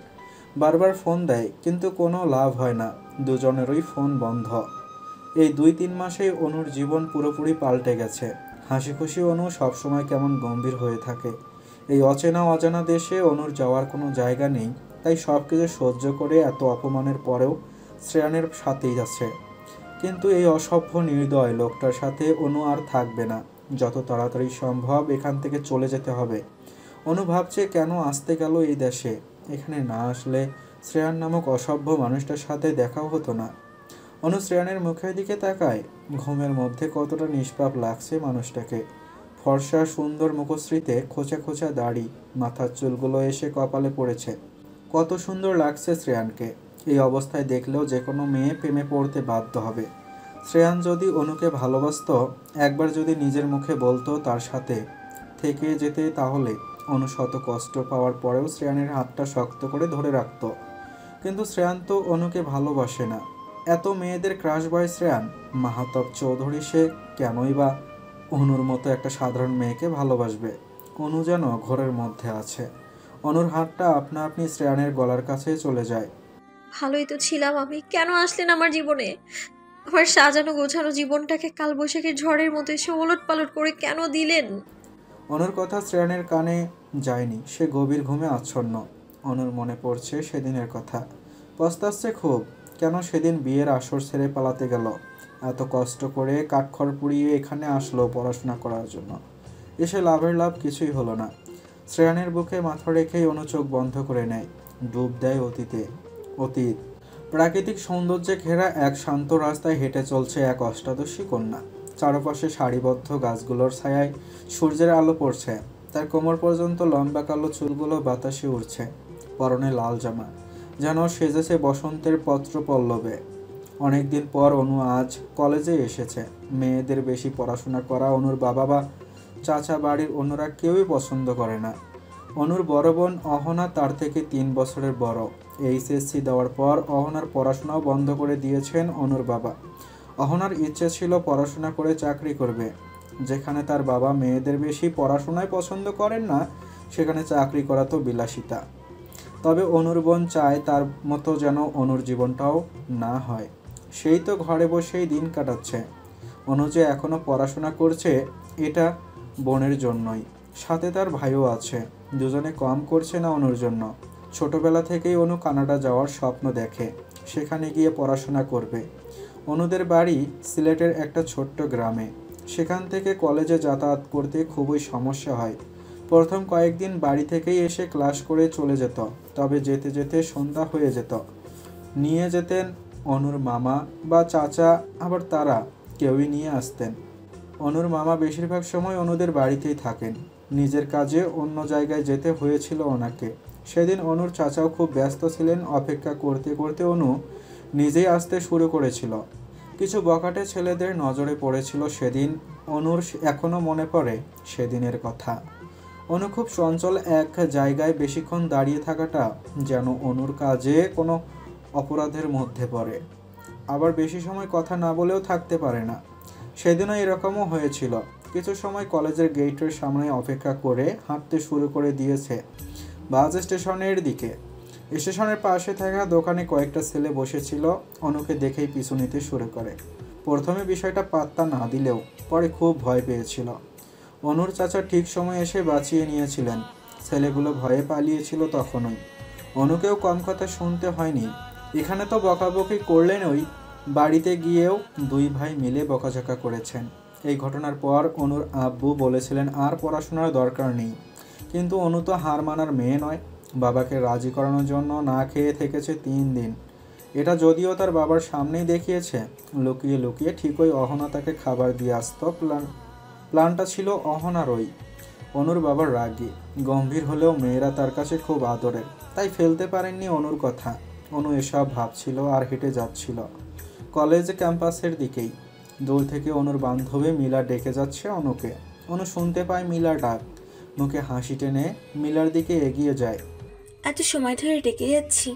বারবার ফোন দেয় কিন্তু কোনো লাভ হয় না, দুজনেরই ফোন বন্ধ। এই 2-3 মাসেই অনুর জীবন পুরোপুরি পাল্টে গেছে। হাসি খুশি অনু সবসময় কেমন গম্ভীর হয়ে থাকে। এই অচেনা অজানা দেশে অনুর যাওয়ার কোনো জায়গা নেই, তাই সব কিছু সহ্য করে এত অপমানের পরেও শ্রেয়ানের সাথেই আছে। কিন্তু এই অসভ্য নির্দয় লোকটার সাথে অনু আর থাকবে না। যত তাড়াতাড়ি সম্ভব এখান থেকে চলে যেতে হবে। অনু ভাবছে কেন আসতে গেল এই দেশে। এখানে না আসলে শ্রেয়ান নামক অসভ্য মানুষটার সাথে দেখাও হতো না। অনু শ্রেয়ানের মুখের দিকে তাকায়। ঘুমের মধ্যে কতটা নিষ্পাপ লাগছে মানুষটাকে। ফর্সা সুন্দর মুখশ্রীতে খোঁচা খোঁচা দাড়ি, মাথার চুলগুলো এসে কপালে পড়েছে। কত সুন্দর লাগছে শ্রেয়ানকে। এই অবস্থায় দেখলেও যে কোনো মেয়ে প্রেমে পড়তে বাধ্য হবে। শ্রেয়ান যদি অনুকে ভালোবাসতো, একবার যদি নিজের মুখে বলতো তার সাথে থেকে যেতে, তাহলে অনু শত কষ্ট পাওয়ার পরেও শ্রেয়ানের হাতটা শক্ত করে ধরে রাখত। কিন্তু শ্রেয়ান তো অনুকে ভালোবাসে না। এত মেয়েদের ক্রাশ বয় শ্রেয়ান। মাহাতব চৌধুরী সে কেনই বা অনুর মতো একটা সাধারণ মেয়েকে ভালোবাসবে। অনু যেন ঘোরের মধ্যে আছে। অনুর হাতটা আপনা আপনি শ্রেয়ানের গলার কাছে চলে যায়। ভালোই তো ছিলাম আমি, কেন আসলেন আমার জীবনে? আমার সাজানো গোছানো জীবনটাকে কালবৈশাখীর ঝড়ের মতো এসে ওলট পালট করে কেন দিলেন? অনুর কথা শ্রেয়ানের কানে যায়নি। সে গভীর ঘুমে আচ্ছন্ন। অনুর মনে পড়ছে সেদিনের কথা। পস্তাচ্ছে খুব, কেন সেদিন বিয়ের আসর ছেড়ে পালাতে গেল। এত কষ্ট করে কাঠখড় পুড়িয়ে এখানে আসলো পড়াশোনা করার জন্য। এসে লাভের লাভ কিছুই হলো না। শ্রেয়ানের বুকে মাথা রেখেই অনু চোখ বন্ধ করে নেয়। ডুব দেয় অতীতে। অতীত প্রাকৃতিক সৌন্দর্যে ঘেরা এক শান্ত রাস্তায় হেঁটে চলছে এক অষ্টাদশী কন্যা। চারপাশে সারিবদ্ধ গাছগুলোর ছায়ায় সূর্যের আলো পড়ছে। তার কোমর পর্যন্ত লম্বা কালো চুলগুলো বাতাসে উড়ছে। পরনে লাল জামা, যেন সেজেছে বসন্তের পত্র পল্লবে। অনেকদিন পর অনু আজ কলেজে এসেছে। মেয়েদের বেশি পড়াশোনা করা অনুর বাবা বা চাচা বাড়ির অন্যরা কেউই পছন্দ করে না। অনুর বড় বোন অহনা তার থেকে 3 বছরের বড়। এইচএসসি দেওয়ার পর অহনার পড়াশোনাও বন্ধ করে দিয়েছেন অনুর বাবা। অহনার ইচ্ছে ছিল পড়াশোনা করে চাকরি করবে। যেখানে তার বাবা মেয়েদের বেশি পড়াশোনায় পছন্দ করেন না, সেখানে চাকরি করা তো বিলাসিতা। তবে অনুর বোন চায় তার মতো যেন অনুর জীবনটাও না হয়। সেই তো ঘরে বসেই দিন কাটাচ্ছে। অনু যে এখনও পড়াশোনা করছে, এটা বোনের জন্যই। সাথে তার ভাইও আছে। দুজনে কম করছে না অনুর জন্য। ছোটবেলা থেকেই অনু কানাডা যাওয়ার স্বপ্ন দেখে, সেখানে গিয়ে পড়াশোনা করবে। অনুদের বাড়ি সিলেটের একটা ছোট্ট গ্রামে। সেখান থেকে কলেজে যাতায়াত করতে খুবই সমস্যা হয়। প্রথম কয়েকদিন বাড়ি থেকেই এসে ক্লাস করে চলে যেত, তবে যেতে যেতে সন্ধ্যা হয়ে যেত। নিয়ে যেতেন অনুর মামা বা চাচা, আবার তারা কেউই নিয়ে আসতেন। অনুর মামা বেশিরভাগ সময় অনুদের বাড়িতেই থাকেন। নিজের কাজে অন্য জায়গায় যেতে হয়েছিল ওনাকে। সেদিন অনুর চাচাও খুব ব্যস্ত ছিলেন। অপেক্ষা করতে করতে অনু নিজেই আসতে শুরু করেছিল। কিছু বখাটে ছেলেদের নজরে পড়েছিল সেদিন। অনুর এখনও মনে পড়ে সেদিনের কথা। অনু খুব চঞ্চল এক জায়গায় বেশিক্ষণ দাঁড়িয়ে থাকাটা যেন অনুর কাজে কোনো অপরাধের মধ্যে পড়ে। আবার বেশি সময় কথা না বলেও থাকতে পারে না। সেদিনও এরকমও হয়েছিল। কিছু সময় কলেজের গেটের সামনে অপেক্ষা করে হাঁটতে শুরু করে দিয়েছে বাস স্টেশনের দিকে। স্টেশনের পাশে থাকা দোকানে কয়েকটা ছেলে বসেছিল। অনুকে দেখেই পিছু নিতে শুরু করে। প্রথমে বিষয়টা পাত্তা না দিলেও পরে খুব ভয় পেয়েছিল। অনুর চাচা ঠিক সময় এসে বাঁচিয়ে নিয়েছিলেন। ছেলেগুলো ভয়ে পালিয়েছিল তখনই। অনুকেও কম কথা শুনতে হয়নি। এখানে তো বকাবকি করলেন, ওই বাড়িতে গিয়েও 2 ভাই মিলে বকাঝকা করেছেন। এই ঘটনার পর অনুর আব্বু বলেছিলেন আর পড়াশোনার দরকার নেই। কিন্তু অনু তো হার মানার মেয়ে নয়। বাবাকে রাজি করানোর জন্য না খেয়ে থেকেছে 3 দিন। এটা যদিও তার বাবার সামনেই দেখিয়েছে। লুকিয়ে লুকিয়ে ঠিকই অহনা তাকে খাবার দিয়ে আসত। প্ল্যানটা ছিল অহনারই। অনুর বাবার রাগী, গম্ভীর হলেও মেয়েরা তার কাছে খুব আদরের, তাই ফেলতে পারেননি অনুর কথা। অনু এসব ভাবছিল আর হেঁটে যাচ্ছিল কলেজ ক্যাম্পাসের দিকেই। দূর থেকে অনুর বান্ধবী মিলা ডেকে যাচ্ছে অনুকে। অনু শুনতে পায় মিলার ডাক। মুখে হাসি টেনে মিলার দিকে এগিয়ে যায়। এত সময় ধরে ডেকে যাচ্ছি,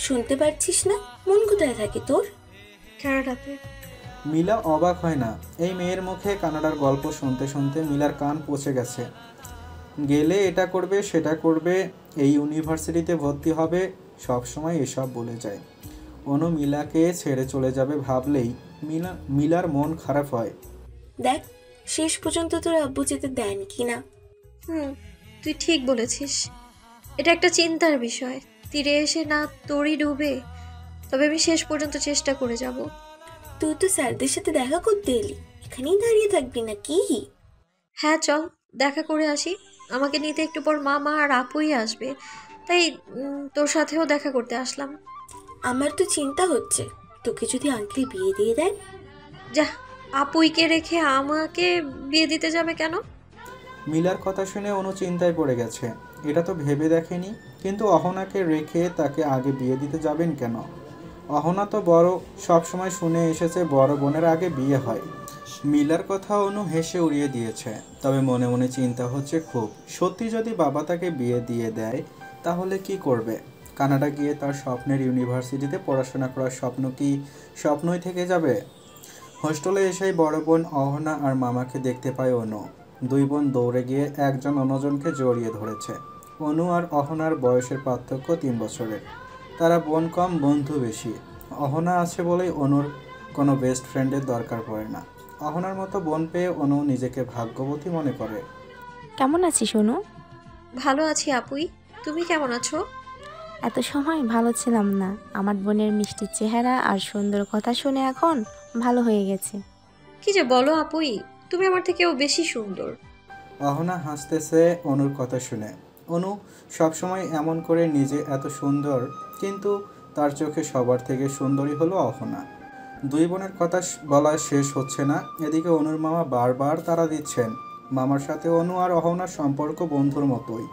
শুনতে পারছিস না? মন কোথায় থাকে তোর? কানাডাতে। মিলা অবাক হয় না। এই মেয়ের মুখে কানাডার গল্প শুনতে শুনতে মিলার কান পচে গেছে। গেলে এটা করবে সেটা করবে, এই ইউনিভার্সিটিতে ভর্তি হবে, সব সময় এসব বলে যায়। অনু মিলাকে ছেড়ে চলে যাবে ভাবলেই মিলার মন খারাপ হয়। দেখ শেষ পর্যন্ত তোর আব্বু যেতে দেন কি না। তুই ঠিক বলেছিস, এটা একটা চিন্তার বিষয়। তীরে এসে না তোরই ডুবে, তবে আমি শেষ পর্যন্ত চেষ্টা করে যাব। তুই তো স্যারদের সাথে দেখা করতে এলি, এখানেই দাঁড়িয়ে থাকবি না কি? হ্যাঁ চল দেখা করে আসি। আমাকে নিতে একটু পর মামা আর আপুই আসবে, তাই তোর সাথেও দেখা করতে আসলাম। আমার তো চিন্তা হচ্ছে তোকে যদি আঙ্কেল বিয়ে দিয়ে দেয়। যা, আপুইকে রেখে আমাকে বিয়ে দিতে যাবে কেন? মিলার কথা শুনে অনু চিন্তায় পড়ে গেছে। এটা তো ভেবে দেখেনি, কিন্তু অহনাকে রেখে তাকে আগে বিয়ে দিতে যাবেন কেন? অহনা তো বড়, সবসময় শুনে এসেছে বড় বোনের আগে বিয়ে হয়। মিলার কথা অনু হেসে উড়িয়ে দিয়েছে, তবে মনে মনে চিন্তা হচ্ছে খুব। সত্যি যদি বাবা তাকে বিয়ে দিয়ে দেয় তাহলে কি করবে? কানাডা গিয়ে তার স্বপ্নের ইউনিভার্সিটিতে পড়াশোনা করার স্বপ্ন কি স্বপ্নই থেকে যাবে? হোস্টেলে এসেই বড় বোন অহনা আর মামাকে দেখতে পায় অনু। দুই বোন দৌড়ে গিয়ে একজন অন্যজনকে জড়িয়ে ধরেছে। অনু আর অহনার বয়সের পার্থক্য 3 বছরের। তারা বোন কম, বন্ধু বেশি। অহনা আছে বলেই অনুর কোনো বেস্ট ফ্রেন্ডের দরকার পড়ে না। অহনার মতো বোন পেয়ে অনু নিজেকে ভাগ্যবতী মনে করে। কেমন আছিস অনু? ভালো আছি আপুই, তুমি কেমন আছো? এত সময় ভালো ছিলাম না, আমার বোনের মিষ্টি চেহারা আর সুন্দর কথা শুনে এখন ভালো হয়ে গেছে। কি যে বলো আপুই, তুমি আমার থেকেও বেশি সুন্দর। অহনা হাসতেছে অনুর কথা শুনে। অনু সবসময় এমন করে নিজে এত সুন্দর, কিন্তু তার চোখে সবার থেকে সুন্দরী হলো অহনা। দুই বোনের কথা বলা শেষ হচ্ছে না, এদিকে অনুর মামা বারবার তাড়া দিচ্ছেন। মামার সাথে অনু আর অহনার সম্পর্ক বন্ধুর মতোই।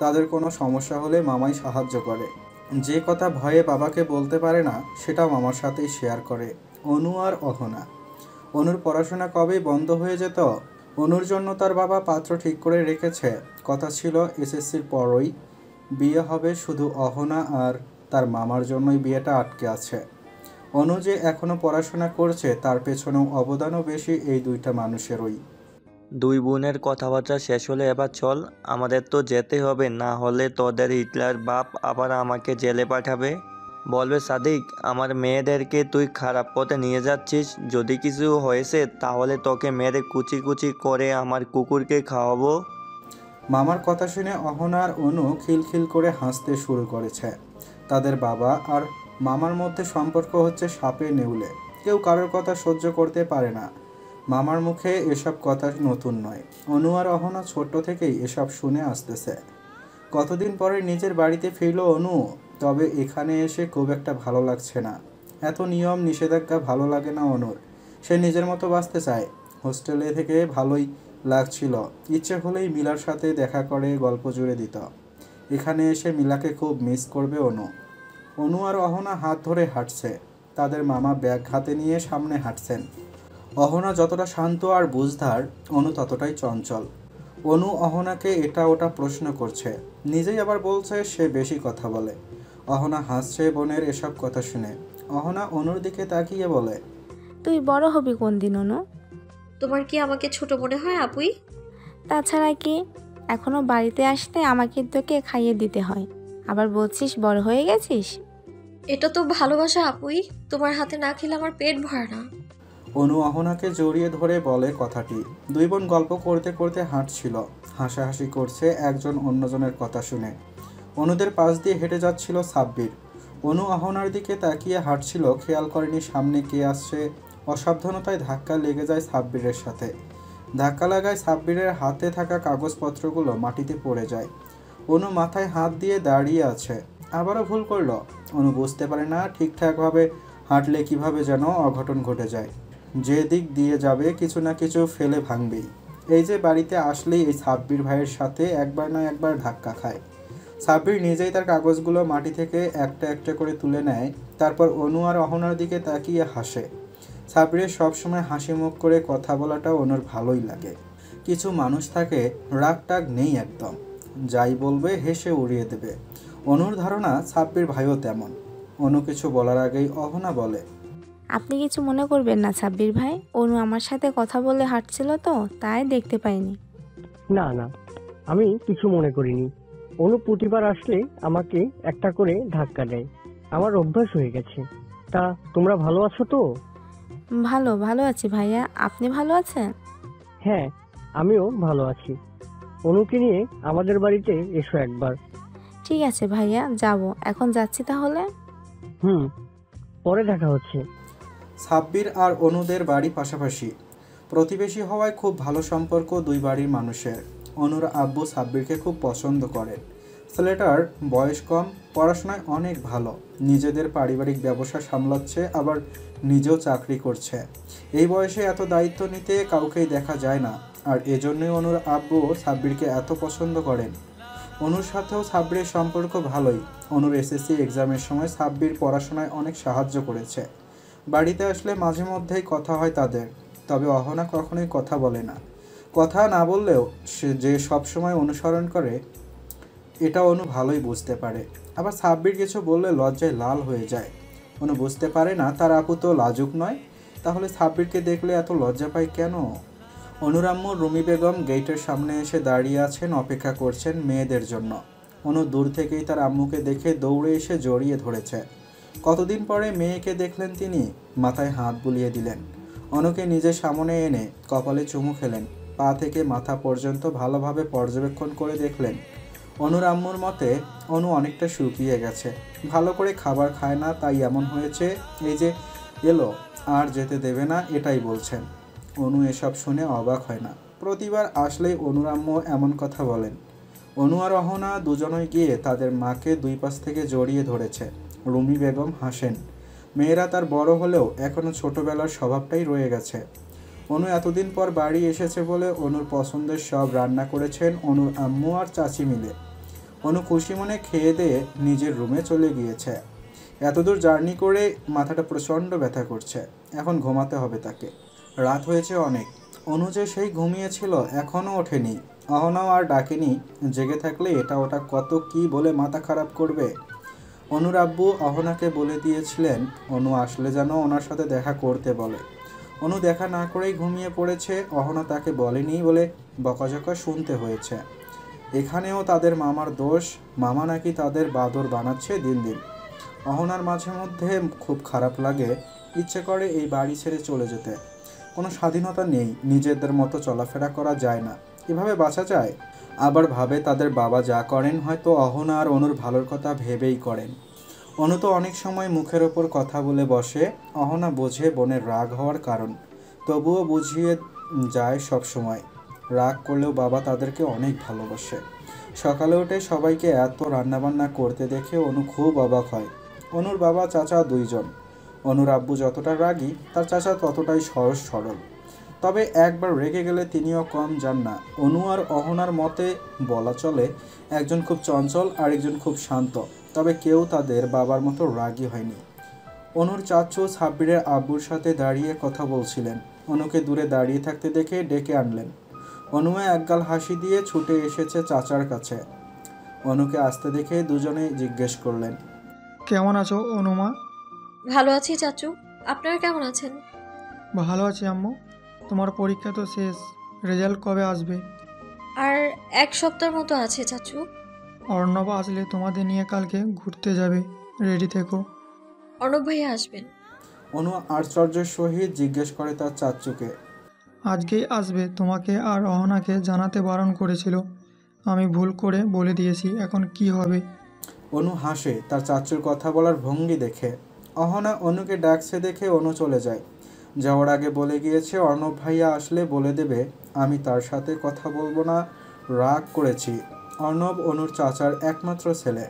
তাদের কোনো সমস্যা হলে মামাই সাহায্য করে। যে কথা ভয়ে বাবাকে বলতে পারে না সেটাও মামার সাথেই শেয়ার করে অনু আর অহনা। অনুর পড়াশোনা কবেই বন্ধ হয়ে যেত। অনুর জন্য তার বাবা পাত্র ঠিক করে রেখেছে। কথা ছিল এসএসসির পরই বিয়ে হবে, শুধু অহনা আর তার মামার জন্যই বিয়েটা আটকে আছে। অনু যে এখনও পড়াশোনা করছে তার পেছনেও অবদানও বেশি এই দুইটা মানুষেরই। দুই বোনের কথাবার্তা শেষ হলে এবার চল, আমাদের তো যেতে হবে, না হলে তোদের হিটলার বাপ আবার আমাকে জেলে পাঠাবে। বলবে সাদিক আমার মেয়েদেরকে তুই খারাপ পথে নিয়ে যাচ্ছিস, যদি কিছু হয়েছে তাহলে তোকে মেরে কুচি কুচি করে আমার কুকুরকে খাওয়াবো। মামার কথা শুনে অহনা আর অনু খিলখিল করে হাসতে শুরু করেছে। তাদের বাবা আর মামার মধ্যে সম্পর্ক হচ্ছে সাপে নেউলে, কেউ কারোর কথা সহ্য করতে পারে না। মামার মুখে এসব কথা নতুন নয়। অনু আর অহনা ছোট্ট থেকেই এসব শুনে আসতেছে। কতদিন পরে নিজের বাড়িতে ফিরল অনু, তবে এখানে এসে খুব একটা ভালো লাগছে না। এত নিয়ম নিষেধাজ্ঞা ভালো লাগে না অনুর। সে নিজের মতো বাঁচতে চায়। হোস্টেলে থেকে ভালোই লাগছিল, ইচ্ছে হলেই মিলার সাথে দেখা করে গল্প জুড়ে দিত। এখানে এসে মিলাকে খুব মিস করবে অনু। অনু আর অহনা হাত ধরে হাঁটছে। তাদের মামা ব্যাগ হাতে নিয়ে সামনে হাঁটছেন। অহনা যতটা শান্ত আর বুঝদার, অনু ততটাই চঞ্চল। অনু অহনাকে এটা ওটা প্রশ্ন করছে, নিজেই আবার বলছে সে বেশি কথা বলে। অহনা হাসছে বোনের এসব কথা শুনে। অহনা অনুর দিকে তাকিয়ে বলে, তুই বড় হবি কোন দিন অনু? তোমার কি আমাকে ছোট মনে হয় আপুই? তাছাড়া কি, এখনো বাড়িতে আসতে আমাকে তোকে খাইয়ে দিতে হয়, আবার বলছিস বড় হয়ে গেছিস। এটা তো ভালোবাসা আপুই, তোমার হাতে না খেলে আমার পেট ভরে না। অনু অহনাকে জড়িয়ে ধরে বলে কথাটি। দুই বোন গল্প করতে করতে হাঁটছিল, হাসাহাসি করছে একজন অন্যজনের কথা শুনে। অনুদের পাশ দিয়ে হেঁটে যাচ্ছিল সাব্বির। অনু অহনার দিকে তাকিয়ে হাঁটছিল, খেয়াল করেনি সামনে কে আসছে। অসাবধানতায় ধাক্কা লেগে যায় সাব্বিরের সাথে। ধাক্কা লাগায় সাব্বিরের হাতে থাকা কাগজপত্রগুলো মাটিতে পড়ে যায়। অনু মাথায় হাত দিয়ে দাঁড়িয়ে আছে। আবারও ভুল করলো। অনু বুঝতে পারে না ঠিকঠাকভাবে হাঁটলে কিভাবে যেন অঘটন ঘটে যায়। যে দিক দিয়ে যাবে কিছু না কিছু ফেলে ভাঙবেই। এই যে বাড়িতে আসলেই এই সাব্বির ভাইয়ের সাথে একবার না একবার ধাক্কা খায়। সাব্বির নিজেই তার কাগজগুলো মাটি থেকে একটা একটা করে তুলে নেয়, তারপর অনু আর অহনার দিকে তাকিয়ে হাসে। সাব্বিরের সবসময় হাসি মুখ করে কথা বলাটা অনুর ভালোই লাগে। কিছু মানুষ থাকে রাগ টাগ নেই একদম, যাই বলবে হেসে উড়িয়ে দেবে। অনুর ধারণা সাব্বির ভাইও তেমন। অনু কিছু বলার আগেই অহনা বলে, আপনি কিছু মনে করবেন না সাব্বির ভাই, অনু আমার সাথে কথা বলে হাঁটছিল তো তাই দেখতে পাইনি। না না, আমি কিছু মনে করিনি। অনু প্রতিবার আসলে আমাকে একটা করে ধাক্কা দেয়, আমার অভ্যাস হয়ে গেছে। তা তোমরা ভালো আছো তো? ভালো ভালো আছি ভাইয়া, আপনি ভালো আছেন? হ্যাঁ, আমিও ভালো আছি। অনুকে নিয়ে আমাদের বাড়িতে এসো একবার। ঠিক আছে ভাইয়া, যাব। এখন যাচ্ছি তাহলে। হুম, পরে দেখা হচ্ছে। সাব্বির আর অনুদের বাড়ি পাশাপাশি, প্রতিবেশী হওয়ায় খুব ভালো সম্পর্ক দুই বাড়ির মানুষের। অনুর আব্বু সাব্বিরকে খুব পছন্দ করেন। ছেলেটার বয়স কম, পড়াশোনায় অনেক ভালো, নিজেদের পারিবারিক ব্যবসা সামলাচ্ছে, আবার নিজেও চাকরি করছে। এই বয়সে এত দায়িত্ব নিতে কাউকেই দেখা যায় না, আর এজন্যই অনুর আব্বু সাব্বিরকে এত পছন্দ করেন। অনুর সাথেও সাব্বিরের সম্পর্ক ভালোই। অনুর এসএসসি এক্সামের সময় সাব্বির পড়াশোনায় অনেক সাহায্য করেছে। বাড়িতে আসলে মাঝে মধ্যেই কথা হয় তাদের, তবে অহনা কখনোই কথা বলে না। কথা না বললেও সে যে সবসময় অনুসরণ করে এটা অনু ভালোই বুঝতে পারে। আবার সাব্বির কিছু বললে লজ্জায় লাল হয়ে যায়। অনু বুঝতে পারে না তার আপু তো লাজুক নয়, তাহলে সাব্বিরকে দেখলে এত লজ্জা পায় কেন? অনুর আম্মু রুমি বেগম গেটের সামনে এসে দাঁড়িয়ে আছেন, অপেক্ষা করছেন মেয়েদের জন্য। অনু দূর থেকেই তার আম্মুকে দেখে দৌড়ে এসে জড়িয়ে ধরেছে। কতদিন পরে মেয়েকে দেখলেন তিনি, মাথায় হাত বুলিয়ে দিলেন। অনুকে নিজের সামনে এনে কপালে চুমু খেলেন, পা থেকে মাথা পর্যন্ত ভালোভাবে পর্যবেক্ষণ করে দেখলেন। অনুর আম্মুর মতে অনু অনেকটা শুকিয়ে গেছে, ভালো করে খাবার খায় না, তাই এমন হয়েছে। এই যে এলো, আর যেতে দেবে না এটাই বলছেন। অনু এসব শুনে অবাক হয় না, প্রতিবার আসলেই অনুর আম্মু এমন কথা বলেন। অনু আর অহনা দুজনই গিয়ে তাদের মাকে দুই পাশ থেকে জড়িয়ে ধরেছে। রুমি বেগম হাসেন, মেয়েরা তার বড় হলেও এখনও ছোটবেলার স্বভাবটাই রয়ে গেছে। অনু এতদিন পর বাড়ি এসেছে বলে অনুর পছন্দের সব রান্না করেছেন অনুর আম্মু আর চাচি মিলে। অনু খুশি মনে খেয়ে দিয়ে নিজের রুমে চলে গিয়েছে। এতদূর জার্নি করে মাথাটা প্রচণ্ড ব্যথা করছে, এখন ঘুমাতে হবে তাকে। রাত হয়েছে অনেক। অনু যে সেই ঘুমিয়েছিল এখনও ওঠেনি, অহনাও আর ডাকেনি। জেগে থাকলে এটা ওটা কত কি বলে মাথা খারাপ করবে। অনুর আব্বু অহনাকে বলে দিয়েছিলেন অনু আসলে যেন ওনার সাথে দেখা করতে বলে। অনু দেখা না করেই ঘুমিয়ে পড়েছে, অহনা তাকে বলেনি বলে বকাঝকা শুনতে হয়েছে। এখানেও তাদের মামার দোষ, মামা নাকি তাদের বাদর বানাচ্ছে দিন দিন। অহনার মাঝে মধ্যে খুব খারাপ লাগে, ইচ্ছে করে এই বাড়ি ছেড়ে চলে যেতে। কোনো স্বাধীনতা নেই, নিজেদের মতো চলাফেরা করা যায় না, এভাবে বাঁচা যায়? আবার ভাবে তাদের বাবা যা করেন হয়তো অহনা আর অনুর ভালোর কথা ভেবেই করেন। অনু তো অনেক সময় মুখের ওপর কথা বলে বসে, অহনা বোঝে বোনের রাগ হওয়ার কারণ, তবুও বুঝিয়ে যায় সব সময়। রাগ করলেও বাবা তাদেরকে অনেক ভালোবাসে। সকালে উঠে সবাইকে এত রান্নাবান্না করতে দেখে অনু খুব অবাক হয়। অনুর বাবা চাচা দুইজন। অনুর আব্বু যতটা রাগী, তার চাচা ততটাই সহজ সরল। তবে একবার রেগে গেলে তিনিও কম যান না। অনু আর অহনার মতে বলা চলে একজন খুব চঞ্চল আর একজন খুব শান্ত, তবে কেউ তাদের বাবার মতো রাগী হয়নি। অনুর চাচু সাব্বিরের আব্বুর সাথে দাঁড়িয়ে কথা বলছিলেন। অনুকে দূরে দাঁড়িয়ে থাকতে দেখে ডেকে আনলেন। অনুয়ে একগাল হাসি দিয়ে ছুটে এসেছে চাচার কাছে। অনুকে আসতে দেখে দুজনেই জিজ্ঞেস করলেন, কেমন আছো অনুমা? ভালো আছি চাচু, আপনারা কেমন আছেন? ভালো আছি আম্মু। তোমার পরীক্ষা তো শেষ, রেজাল্ট কবে আসবে? আর এক সপ্তাহ মতো আছে চাচু। অর্ণব আসলে তোমাদের নিয়ে কালকে ঘুরতে যাবে, রেডি থেকো। অর্ণব ভাইয়া আসবেন? অনু আশ্চর্যের সহিত জিজ্ঞেস করে তার চাচুকে। আজকেই আসবে, তোমাকে আর অহনাকে জানাতে বারণ করেছিল, আমি ভুল করে বলে দিয়েছি, এখন কি হবে? অনু হাসে তার চাচুর কথা বলার ভঙ্গি দেখে। অহনা অনুকে ডাকছে দেখে অনু চলে যায়। যাওয়ার আগে বলে গিয়েছে অর্ণব ভাইয়া আসলে বলে দেবে আমি তার সাথে কথা বলবো না, রাগ করেছি। অর্ণব অনুর চাচার একমাত্র ছেলে।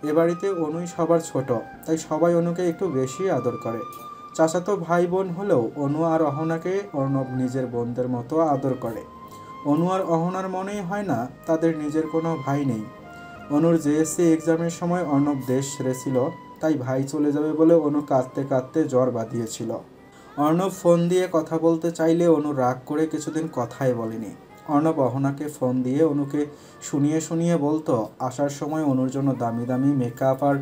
এ বাড়িতে অনুই সবার ছোট, তাই সবাই অনুকে একটু বেশি আদর করে। চাচাতো ভাই বোন হলেও অনু আর অহনাকে অর্ণব নিজের বোনদের মতো আদর করে। অনু আর অহনার মনেই হয় না তাদের নিজের কোনো ভাই নেই। অনুর জেএসসি এক্সামের সময় অর্ণব দেশ ছেড়েছিল, তাই ভাই চলে যাবে বলে অনু কাঁদতে কাঁদতে জ্বর বাঁধিয়েছিল। অর্ণব ফোন দিয়ে কথা বলতে চাইলে অনু রাগ করে কিছুদিন কথাই বলেনি। অর্ণব অহনাকে ফোন দিয়ে অনুকে শুনিয়ে শুনিয়ে বলতো আসার সময় অনুর জন্য দামি দামি মেকআপ আর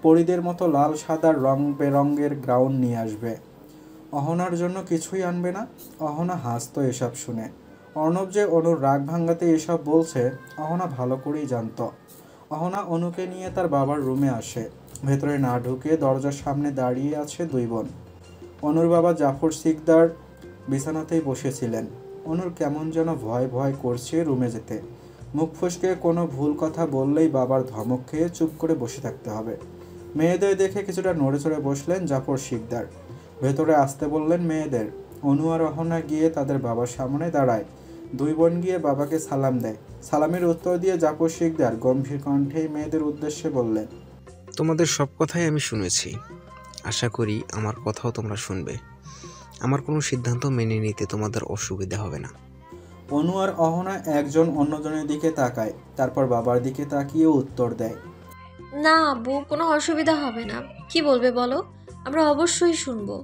পরিদের মতো লাল সাদা রং বেরঙের গ্রাউন্ড নিয়ে আসবে। অহনার জন্য কিছুই আনবে না? অহনা হাসতো এসব শুনে। অর্ণব যে অনুর রাগ ভাঙাতে এসব বলছে অহনা ভালো করেই জানত। অহনা অনুকে নিয়ে তার বাবার রুমে আসে। ভেতরে না ঢুকে দরজার সামনে দাঁড়িয়ে আছে দুই বোন। অনুর বাবা জাফর সিকদার বিছানাতেই বসেছিলেন। অনুর কেমন যেন ভয় ভয় করছে রুমে যেতে। মুখ ফসকে কোনো ভুল কথা বললেই বাবার ধমক খেয়ে চুপ করে বসে থাকতে হবে। মেয়েদের দেখে কিছুটা নড়ে চড়ে বসলেন জাফর সিকদার। ভেতরে আসতে বললেন মেয়েদের। অনু আর অহনা গিয়ে তাদের বাবার সামনে দাঁড়ায়। দুই বোন গিয়ে বাবাকে সালাম দেয়। সালামের উত্তর দিয়ে জাফর সিকদার গম্ভীর কণ্ঠেই মেয়েদের উদ্দেশ্যে বললেন, তোমাদের সব কথাই আমি শুনেছি। আশা করি আমার কথাও তোমরা শুনবে। আমার কোনো সিদ্ধান্ত মেনে নিতে তোমাদের অসুবিধা হবে না। অনু আর অহনা একজন অন্যজনের দিকে তাকায়, তারপর বাবার দিকে তাকিয়ে উত্তর দেয়, না আব্বু, কোনো অসুবিধা হবে না। কি বলবে বলো, আমরা অবশ্যই শুনবো।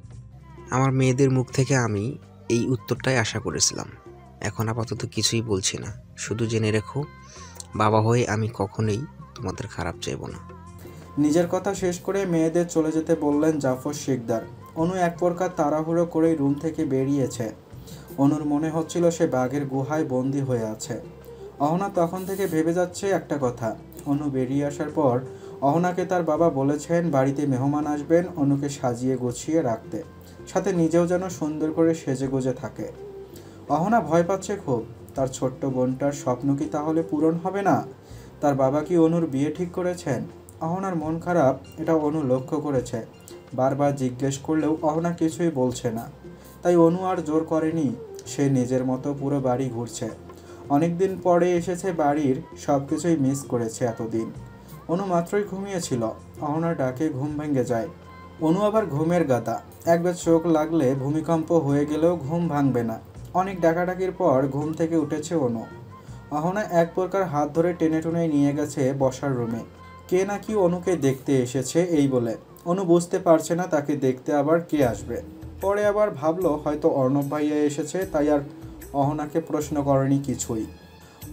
আমার মেয়েদের মুখ থেকে আমি এই উত্তরটাই আশা করেছিলাম। এখন আপাতত কিছুই বলছি না, শুধু জেনে রেখো বাবা হয়ে আমি কখনোই তোমাদের খারাপ চাইব না। নিজের কথা শেষ করে মেয়েদের চলে যেতে বললেন জাফর সিকদার। অনু এক প্রকার তাড়াহুড়ো করেই রুম থেকে বেরিয়েছে। অনুর মনে হচ্ছিল সে বাঘের গুহায় বন্দী হয়ে আছে। অহনা তখন থেকে ভেবে যাচ্ছে একটা কথা। অনু বেরিয়ে আসার পর অহনাকে তার বাবা বলেছেন বাড়িতে মেহমান আসবেন, অনুকে সাজিয়ে গুছিয়ে রাখতে, সাথে নিজেও যেন সুন্দর করে সেজে গুজে থাকে। অহনা ভয় পাচ্ছে খুব। তার ছোট্ট বোনটার স্বপ্ন কি তাহলে পূরণ হবে না? তার বাবা কি অনুর বিয়ে ঠিক করেছেন? অহনার মন খারাপ, এটা অনু লক্ষ্য করেছে। বারবার জিজ্ঞেস করলেও অহনা কিছুই বলছে না। তাই অনু আর জোর করেনি। সে নিজের মতো পুরো বাড়ি ঘুরছে। অনেক দিন পরে এসেছে, বাড়ির সব কিছুই মিস করেছে এতদিন। অনু মাত্রই ঘুমিয়েছিল। অহনার ডাকে ঘুম ভেঙে যায়। অনু আবার ঘুমের গাদা। একবার চোখ লাগলে ভূমিকম্প হয়ে গেলেও ঘুম ভাঙবে না। অনেক ডাকাডাকির পর ঘুম থেকে উঠেছে অনু। অহনা এক প্রকার হাত ধরে টেনে টুনে নিয়ে গেছে বসার রুমে। কে নাকি অনুকে দেখতে এসেছে এই বলে। অনু বুঝতে পারছে না তাকে দেখতে আবার কে আসবে। পরে আবার ভাবলো হয়তো অর্ণব ভাইয়া এসেছে, তাই আর অহনাকে প্রশ্ন করেনি কিছুই।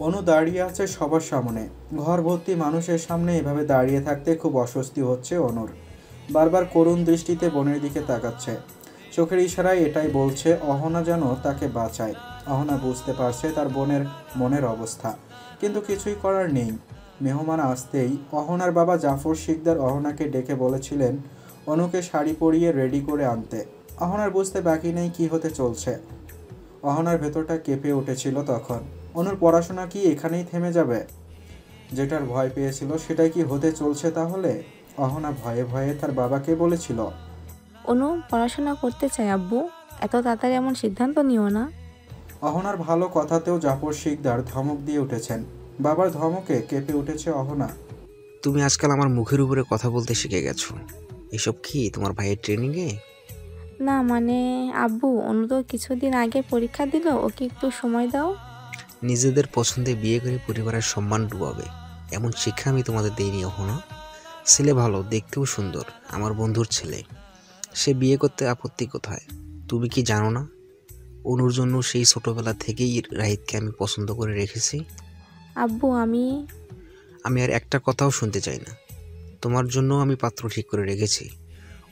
অনু দাঁড়িয়ে আছে সবার সামনে। ঘর ভর্তি মানুষের সামনে এভাবে দাঁড়িয়ে থাকতে খুব অস্বস্তি হচ্ছে অনুর। বারবার করুণ দৃষ্টিতে বোনের দিকে তাকাচ্ছে। চোখের ইশারায় এটাই বলছে অহনা যেন তাকে বাঁচায়। অহনা বুঝতে পারছে তার বোনের মনের অবস্থা, কিন্তু কিছুই করার নেই। মেহমান আসতেই অহনার বাবা জাফর সিকদার অহনাকে ডেকে বলেছিলেন অনুকে শাড়ি পরিয়ে রেডি করে আনতে। অহনার বুঝতে বাকি নেই কি হতে চলছে। অহনার ভেতরটা কেঁপে উঠেছিল তখন। অনুর পড়াশোনা কি এখানেই থেমে যাবে? যেটার ভয় পেয়েছিল সেটাই কি হতে চলছে তাহলে? অহনা ভয়ে ভয়ে তার বাবাকে বলেছিল, অনু পড়াশোনা করতে চায় আব্বু, এত তাড়াতাড়ি এমন সিদ্ধান্ত নিও না। অহনার ভালো কথাতেও জাফর সিকদার ধমক দিয়ে উঠেছেন। বাবার ধমকে কেঁপে উঠেছে অহনা। তুমি আজকাল আমার মুখের উপরে কথা বলতে শিখে গেছো। এসব কি তোমার ভাইয়ের ট্রেনিংয়ে? না মানে আব্বু, অনু তো কিছুদিন আগে পরীক্ষা দিল, ওকে একটু সময় দাও। নিজেদের পছন্দে বিয়ে করে পরিবারের সম্মান ডুবাবে এমন শিক্ষা আমি তোমাদের দেইনি অহনা। ছেলে ভালো, দেখতেও সুন্দর, আমার বন্ধুর ছেলে, সে বিয়ে করতে আপত্তি কোথায়? তুমি কি জানো না অনুর জন্য সেই ছোটবেলা থেকেই রাহিতকে আমি পছন্দ করে রেখেছি। আব্বু আমি আর একটা কথাও শুনতে চাই না। তোমার জন্য আমি পাত্র ঠিক করে রেখেছি।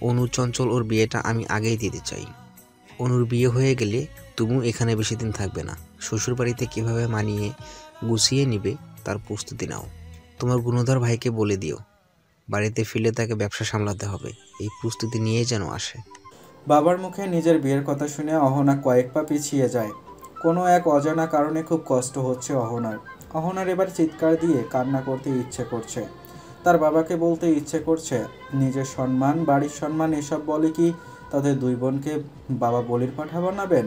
অনু চঞ্চল, ওর বিয়েটা আমি আগেই দিতে চাই। অনুর বিয়ে হয়ে গেলে তুমিও এখানে বেশি দিন থাকবে না। শ্বশুরবাড়িতে কীভাবে মানিয়ে গুছিয়ে নিবে তার প্রস্তুতি নাও। তোমার গুণধর ভাইকে বলে দিও বাড়িতে ফিরলে তাকে ব্যবসা সামলাতে হবে, এই প্রস্তুতি নিয়ে যেন আসে। বাবার মুখে নিজের বিয়ের কথা শুনে অহনা কয়েক পা পিছিয়ে যায়। কোনো এক অজানা কারণে খুব কষ্ট হচ্ছে অহনার। অহনার এবার চিৎকার দিয়ে কান্না করতে ইচ্ছে করছে। তার বাবাকে বলতে ইচ্ছে করছে নিজের সম্মান, বাড়ির সম্মান এসব বলে কি তাদের দুই বোনকে বাবা বলির পাঠা বানাবেন?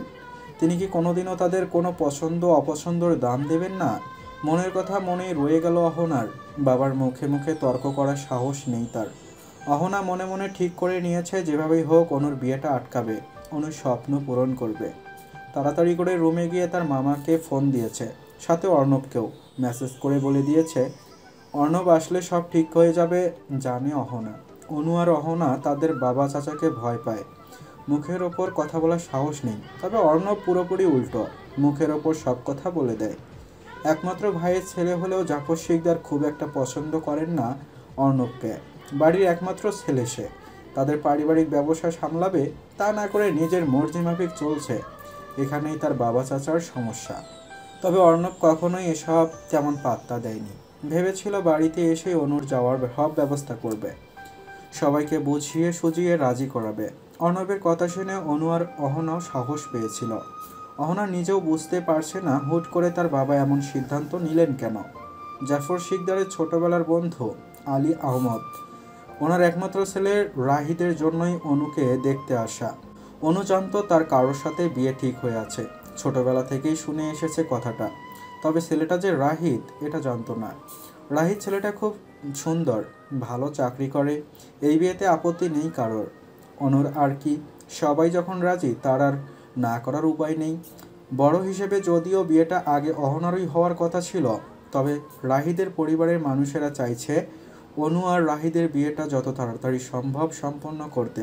তিনি কি কোনোদিনও তাদের কোনো পছন্দ অপছন্দর দাম দেবেন না? মনের কথা মনেই রয়ে গেল অহনার। বাবার মুখে মুখে তর্ক করার সাহস নেই তার। অহনা মনে মনে ঠিক করে নিয়েছে যেভাবেই হোক অনুর বিয়েটা আটকাবে, অনুর স্বপ্ন পূরণ করবে। তাড়াতাড়ি করে রুমে গিয়ে তার মামাকে ফোন দিয়েছে, সাথে অর্ণবকেও মেসেজ করে বলে দিয়েছে অর্ণব আসলে সব ঠিক হয়ে যাবে। জানে অহনা, অনু আর অহনা তাদের বাবা চাচাকে ভয় পায়। মুখের ওপর কথা বলার সাহস নেই, তবে অর্ণব পুরোপুরি উল্টো, মুখের ওপর সব কথা বলে দেয়। একমাত্র ভাইয়ের ছেলে হলেও জাফর শিকদার খুব একটা পছন্দ করেন না অর্ণবকে। বাড়ির একমাত্র ছেলে সে, তাদের পারিবারিক ব্যবসা সামলাবে তা না করে নিজের মর্জি মাফিক চলছে। এখানেই তার বাবা চাচার সমস্যা। তবে অর্ণব কখনোই এসব তেমন পাত্তা দেয়নি। ভেবেছিল বাড়িতে এসে অনুর যাওয়ার সব ব্যবস্থা করবে, সবাইকে বুঝিয়ে সুজিয়ে রাজি করাবে। অর্ণবের কথা শুনে অনু আর অহনাও সাহস পেয়েছিল। অহনা নিজেও বুঝতে পারছে না হুট করে তার বাবা এমন সিদ্ধান্ত নিলেন কেন। জাফর শিকদারের ছোটবেলার বন্ধু আলী আহমদ, ওনার একমাত্র ছেলে রাহিদের জন্যই অনুকে দেখতে আসা। অনু জানত তার কারোর সাথে বিয়ে ঠিক হয়ে আছে, ছোটবেলা থেকেই শুনে এসেছে কথাটা। তবে ছেলেটা যে রাহিদ এটা জানতো না। রাহিদ ছেলেটা খুব সুন্দর, ভালো চাকরি করে, এই বিয়েতে আপত্তি নেই কারোর। অনুর আর কি, সবাই যখন রাজি তার আর না করার উপায় নেই। বড় হিসেবে যদিও বিয়েটা আগে অহনারই হওয়ার কথা ছিল, তবে রাহিদের পরিবারের মানুষেরা চাইছে অনু আর রাহিদের বিয়েটা যত তাড়াতাড়ি সম্ভব সম্পন্ন করতে।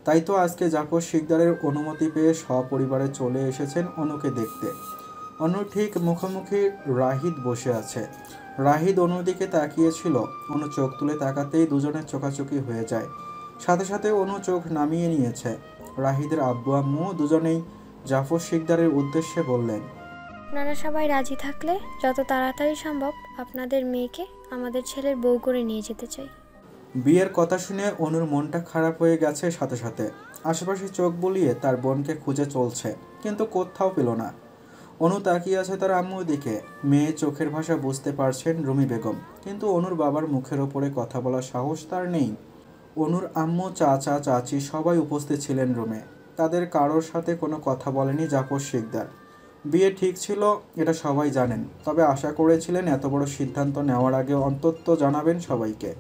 তাই তো আজকে জাফর শিকদারের অনুমতি পেয়ে সপরিবারে চলে এসেছেন অনুকে দেখতে। অনুর ঠিক মুখোমুখি রাহিদ বসে আছে। রাহিদ অনুর দিকে তাকিয়েছিল। অনু চোখ তুলে তাকাতেই দুজনের চোখাচোখি হয়ে যায়। সাথে সাথে অনু চোখ নামিয়ে নিয়েছে। রাহিদের আব্বু আম্মু দুজনেই জাফর শিকদারের উদ্দেশ্যে বললেন, আপনারা সবাই রাজি থাকলে যত তাড়াতাড়ি সম্ভব আপনাদের মেয়েকে আমাদের ছেলের বউ করে নিয়ে যেতে চাই। বিয়ের কথা শুনে অনুর মনটা খারাপ হয়ে গেছে। সাথে সাথে আশেপাশে চোখ বুলিয়ে তার বোনকে খুঁজে চলছে, কিন্তু কোথাও পেল না। অনু তাকিয়ে আছে তার আম্মুর দিকে। মেয়ে চোখের ভাষা বুঝতে পারছেন রুমি বেগম, কিন্তু অনুর বাবার মুখের ওপরে কথা বলার সাহস তার নেই। অনুর আম্মু, চাচা, চাচি সবাই উপস্থিত ছিলেন রুমে। তাদের কারোর সাথে কোনো কথা বলেনি জাফর শিকদার। বিয়ে ঠিক ছিল এটা সবাই জানেন, তবে আশা করেছিলেন এত বড় সিদ্ধান্ত নেওয়ার আগে অন্তত জানাবেন সবাইকে।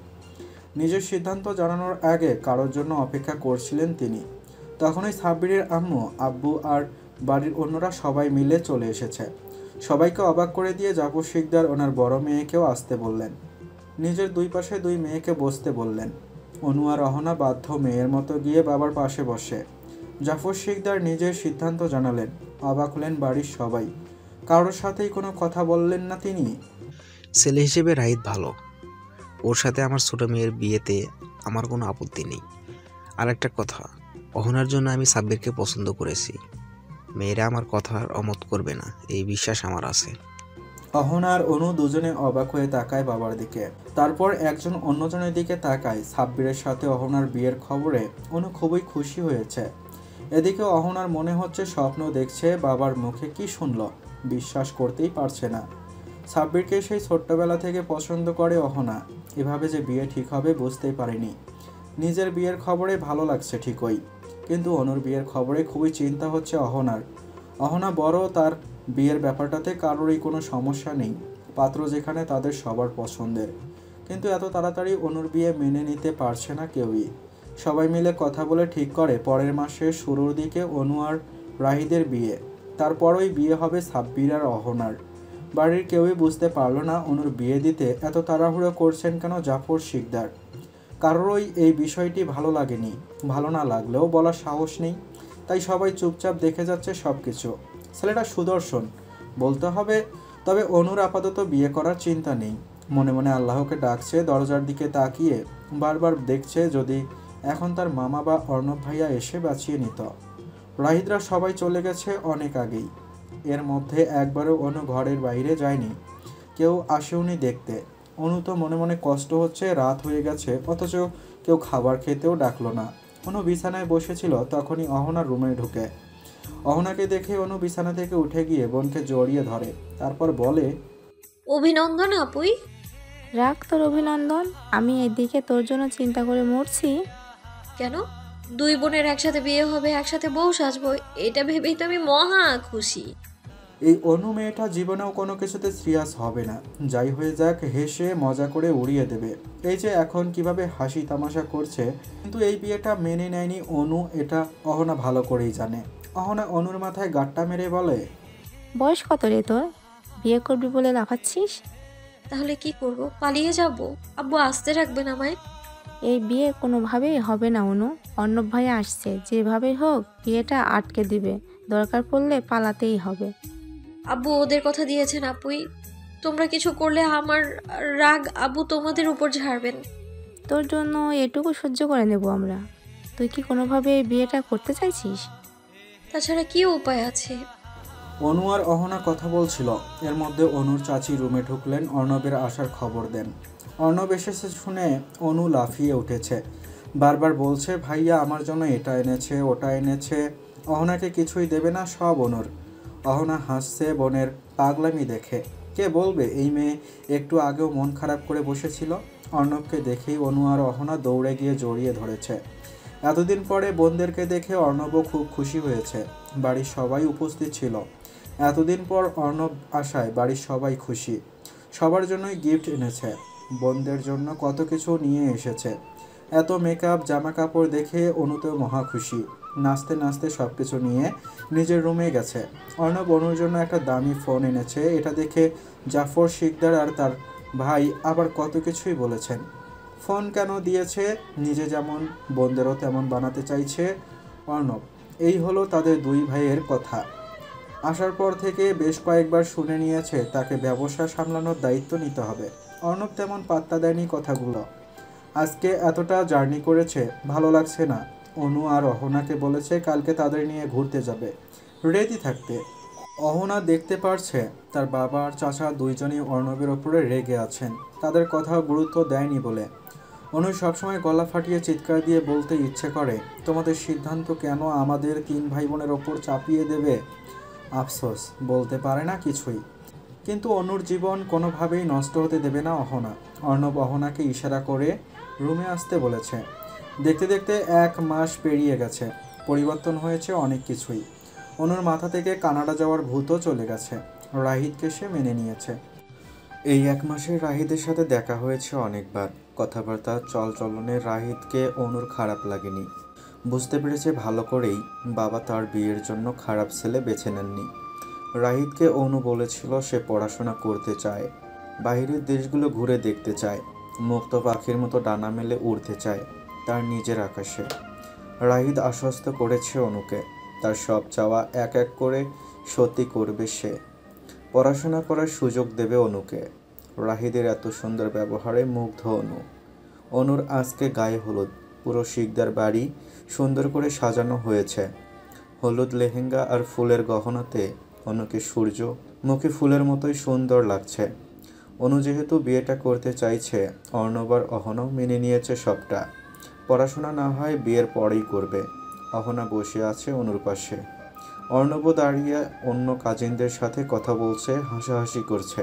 নিজের সিদ্ধান্ত জানানোর আগে কারোর জন্য অপেক্ষা করছিলেন তিনি। তখনই সাব্বিরের আম্মু, আব্বু আর বাড়ির অন্যরা সবাই মিলে চলে এসেছে। সবাইকে অবাক করে দিয়ে জাফর শিকদার ওনার বড় মেয়েকেও আসতে বললেন। নিজের দুই পাশে দুই মেয়েকে বসতে বললেন। অনু আর অহনা বাধ্য মেয়ের মতো গিয়ে বাবার পাশে বসে। জাফর শিকদার নিজের সিদ্ধান্ত জানালেন। অবাক হলেন বাড়ির সবাই। কারোর সাথেই কোনো কথা বললেন না তিনি। ছেলে হিসেবে রাহিদ ভালো, ওর সাথে আমার ছোট মেয়ের বিয়েতে আমার কোনো আপত্তি নেই। আর একটা কথা, অহনার জন্য আমি সাব্বিরকে পছন্দ করেছি। মেয়েরা আমার কথার অমত করবে না, এই বিশ্বাস আমার আছে। অহনা আর অনু দুজনে অবাক হয়ে তাকায় বাবার দিকে। তারপর একজন অন্যজনের দিকে তাকায়। সাব্বিরের সাথে অহনার বিয়ের খবরে অনু খুবই খুশি হয়েছে। এদিকে অহনার মনে হচ্ছে স্বপ্ন দেখছে। বাবার মুখে কি শুনল বিশ্বাস করতেই পারছে না। সাব্বিরকে সেই ছোট্টবেলা থেকে পছন্দ করে অহনা। এভাবে যে বিয়ে ঠিক হবে বুঝতেই পারেনি। নিজের বিয়ের খবরে ভালো লাগছে ঠিকই, কিন্তু অনুর বিয়ের খবরে খুবই চিন্তা হচ্ছে অহনার। অহনা বড়, তার বিয়ের ব্যাপারটাতে কারোরই কোনো সমস্যা নেই। পাত্র যেখানে তাদের সবার পছন্দের, কিন্তু এত তাড়াতাড়ি অনুর বিয়ে মেনে নিতে পারছে না কেউই। সবাই মিলে কথা বলে ঠিক করে পরের মাসের শুরুর দিকে অনু আর রাহিদের বিয়ে। তারপরই বিয়ে হবে সাব্বির আর অহনার। বাড়ির কেউই বুঝতে পারলো না অনুর বিয়ে দিতে এত তাড়াহুড়ো করছেন কেন জাফর শিকদার। কারোরই এই বিষয়টি ভালো লাগেনি। ভালো না লাগলেও বলার সাহস নেই, তাই সবাই চুপচাপ দেখে যাচ্ছে সব কিছু। ছেলেটা সুদর্শন বলতে হবে, তবে অনুর আপাতত বিয়ে করার চিন্তা নেই। মনে মনে আল্লাহকে ডাকছে, দরজার দিকে তাকিয়ে বারবার দেখছে যদি এখন তার মামা বা অর্ণব ভাইয়া এসে বাঁচিয়ে নিত। রাহিদরা সবাই চলে গেছে অনেক আগেই। এর মধ্যে একবারও অনু ঘরের বাইরে যায়নি, কেউ আসেওনি দেখতে। অনু তো মনে মনে কষ্ট হচ্ছে, রাত হয়ে গেছে অথচ কেউ খাবার খেতেও ডাকলো না। অনু বিছানায় বসেছিল, তখনই অহনার রুমে ঢুকে। অহনাকে দেখে অনু বিছানা থেকে উঠে গিয়ে বোনকে জড়িয়ে ধরে, তারপর বলে, অভিনন্দন আপুই। রাখ তোর অভিনন্দন, আমি এদিকে তোর জন্য চিন্তা করে মরছি। কেন? দুই বোনের একসাথে বিয়ে হবে, একসাথে বউ সাজবো, এটা ভেবেই তো আমি মহা খুশি। এই অনু মেয়েটা জীবনেও কোনো কিছুতে সিরিয়াস হবে না, যাই হয়ে যাক হেসে মজা করে উড়িয়ে দেবে। এই যে এখন কিভাবে হাসি তামাশা করছে, কিন্তু এই বিয়েটা মেনে নেয়নি অনু, এটা অহনা ভালো করেই জানে। অহনা অনুর মাথায় গাট্টা মেরে বলে, বয়স কত রে তোর, বিয়ে করবি বলে লাফাচ্ছিস? তাহলে কি করব? পালিয়ে যাব? আব্বু আসতে রাখবেন আমায়? এই বিয়ে কোনোভাবেই হবে না অনু, অর্ণব ভাইয়া আসছে, যেভাবে হোক বিয়েটা আটকে দিবে, দরকার পড়লে পালাতেই হবে। আব্বু ওদের কথা দিয়েছেন আপুই, তোমরা কিছু করলে আমার রাগ আব্বু তোমাদের উপর ঝাড়বেন। তোর জন্য এটুকু সহ্য করে নেব আমরা। তুই কি কোনোভাবে এই বিয়েটা করতে চাইছিস? তাছাড়া কি উপায় আছে? অনু আর অহনা কথা বলছিল, এর মধ্যে অনুর চাচি রুমে ঢুকলেন, অর্ণবের আসার খবর দেন। অর্ণব এসেছে শুনে অনু লাফিয়ে উঠেছে, বারবার বলছে ভাইয়া আমার জন্য এটা এনেছে ওটা এনেছে। অহনাকে কিছুই দেবে না, সব অনুর। অহনা হাসছে বোনের পাগলামি দেখে। কে বলবে এই মেয়ে একটু আগেও মন খারাপ করে বসেছিল। অর্ণবকে দেখেই অনু আর অহনা দৌড়ে গিয়ে জড়িয়ে ধরেছে। এতদিন পরে বোনদেরকে দেখে অর্ণবও খুব খুশি হয়েছে। বাড়ির সবাই উপস্থিত ছিল। এতদিন পর অর্ণব আসায় বাড়ির সবাই খুশি। সবার জন্যই গিফট এনেছে, বোনদের জন্য কত কিছু নিয়ে এসেছে। এত মেকআপ জামা কাপড় দেখে অনুতেও মহা খুশি। নাচতে নাচতে সব কিছু নিয়ে নিজের রুমে গেছে। অর্ণব অনুর জন্য একটা দামি ফোন এনেছে। এটা দেখে জাফর শিকদার আর তার ভাই আবার কত কিছুই বলেছেন। ফোন কেন দিয়েছে, নিজে যেমন বোনদেরও তেমন বানাতে চাইছে অর্ণব। এই হলো তাদের দুই ভাইয়ের কথা। আসার পর থেকে বেশ কয়েকবার শুনে নিয়েছে তাকে ব্যবসা সামলানোর দায়িত্ব নিতে হবে। অর্ণব তেমন পাত্তা দেয়নি কথাগুলো। আজকে এতটা জার্নি করেছে, ভালো লাগছে না। অনু আর অহনাকে বলেছে কালকে তাদের নিয়ে ঘুরতে যাবে, রেডি থাকতে। অহনা দেখতে পারছে তার বাবা আর চাচা দুইজনই অর্ণবের ওপরে রেগে আছেন, তাদের কথা গুরুত্ব দেয়নি বলে। অনু সবসময় গলা ফাটিয়ে চিৎকার দিয়ে বলতে ইচ্ছে করে, তোমাদের সিদ্ধান্ত কেন আমাদের তিন ভাই বোনের ওপর চাপিয়ে দেবে? আফসোস, বলতে পারে না কিছুই। কিন্তু অনুর জীবন কোনোভাবেই নষ্ট হতে দেবে না অহনা। অর্ণব অহনাকে ইশারা করে রুমে আসতে বলেছে। দেখতে দেখতে 1 মাস পেরিয়ে গেছে, পরিবর্তন হয়েছে অনেক কিছুই। অনুর মাথা থেকে কানাডা যাওয়ার ভূতও চলে গেছে। রাহিদকে সে মেনে নিয়েছে। এই 1 মাসে রাহিদের সাথে দেখা হয়েছে অনেকবার। কথাবার্তা চলচলনে রাহিদকে অনুর খারাপ লাগেনি। বুঝতে পেরেছে ভালো করেই বাবা তার বিয়ের জন্য খারাপ ছেলে বেছে নেননি। রাহিদকে অনু বলেছিল সে পড়াশোনা করতে চায়, বাইরের দেশগুলো ঘুরে দেখতে চায়, মুক্ত পাখির মতো ডানা মেলে উড়তে চায় তার নিজের আকাশে। রাহিদ আশ্বস্ত করেছে অনুকে তার সব চাওয়া এক এক করে সত্যি করবে সে। পড়াশোনা করার সুযোগ দেবে অনুকে। রাহিদের এত সুন্দর ব্যবহারে মুগ্ধ অনু। অনুর আজকে গায়ে হলুদ, পুরো শিকদার বাড়ি সুন্দর করে সাজানো হয়েছে। হলুদ লেহেঙ্গা আর ফুলের গহনাতে অনুকে সূর্য মুখে ফুলের মতোই সুন্দর লাগছে। অনু যেহেতু বিয়েটা করতে চাইছে, অর্ণব আর অহনাও মেনে নিয়েছে সবটা। পড়াশোনা না হয় বিয়ের পরেই করবে। অহনা বসে আছে অনুর পাশে। অর্ণবও দাঁড়িয়ে অন্য কাজিনদের সাথে কথা বলছে, হাসাহাসি করছে।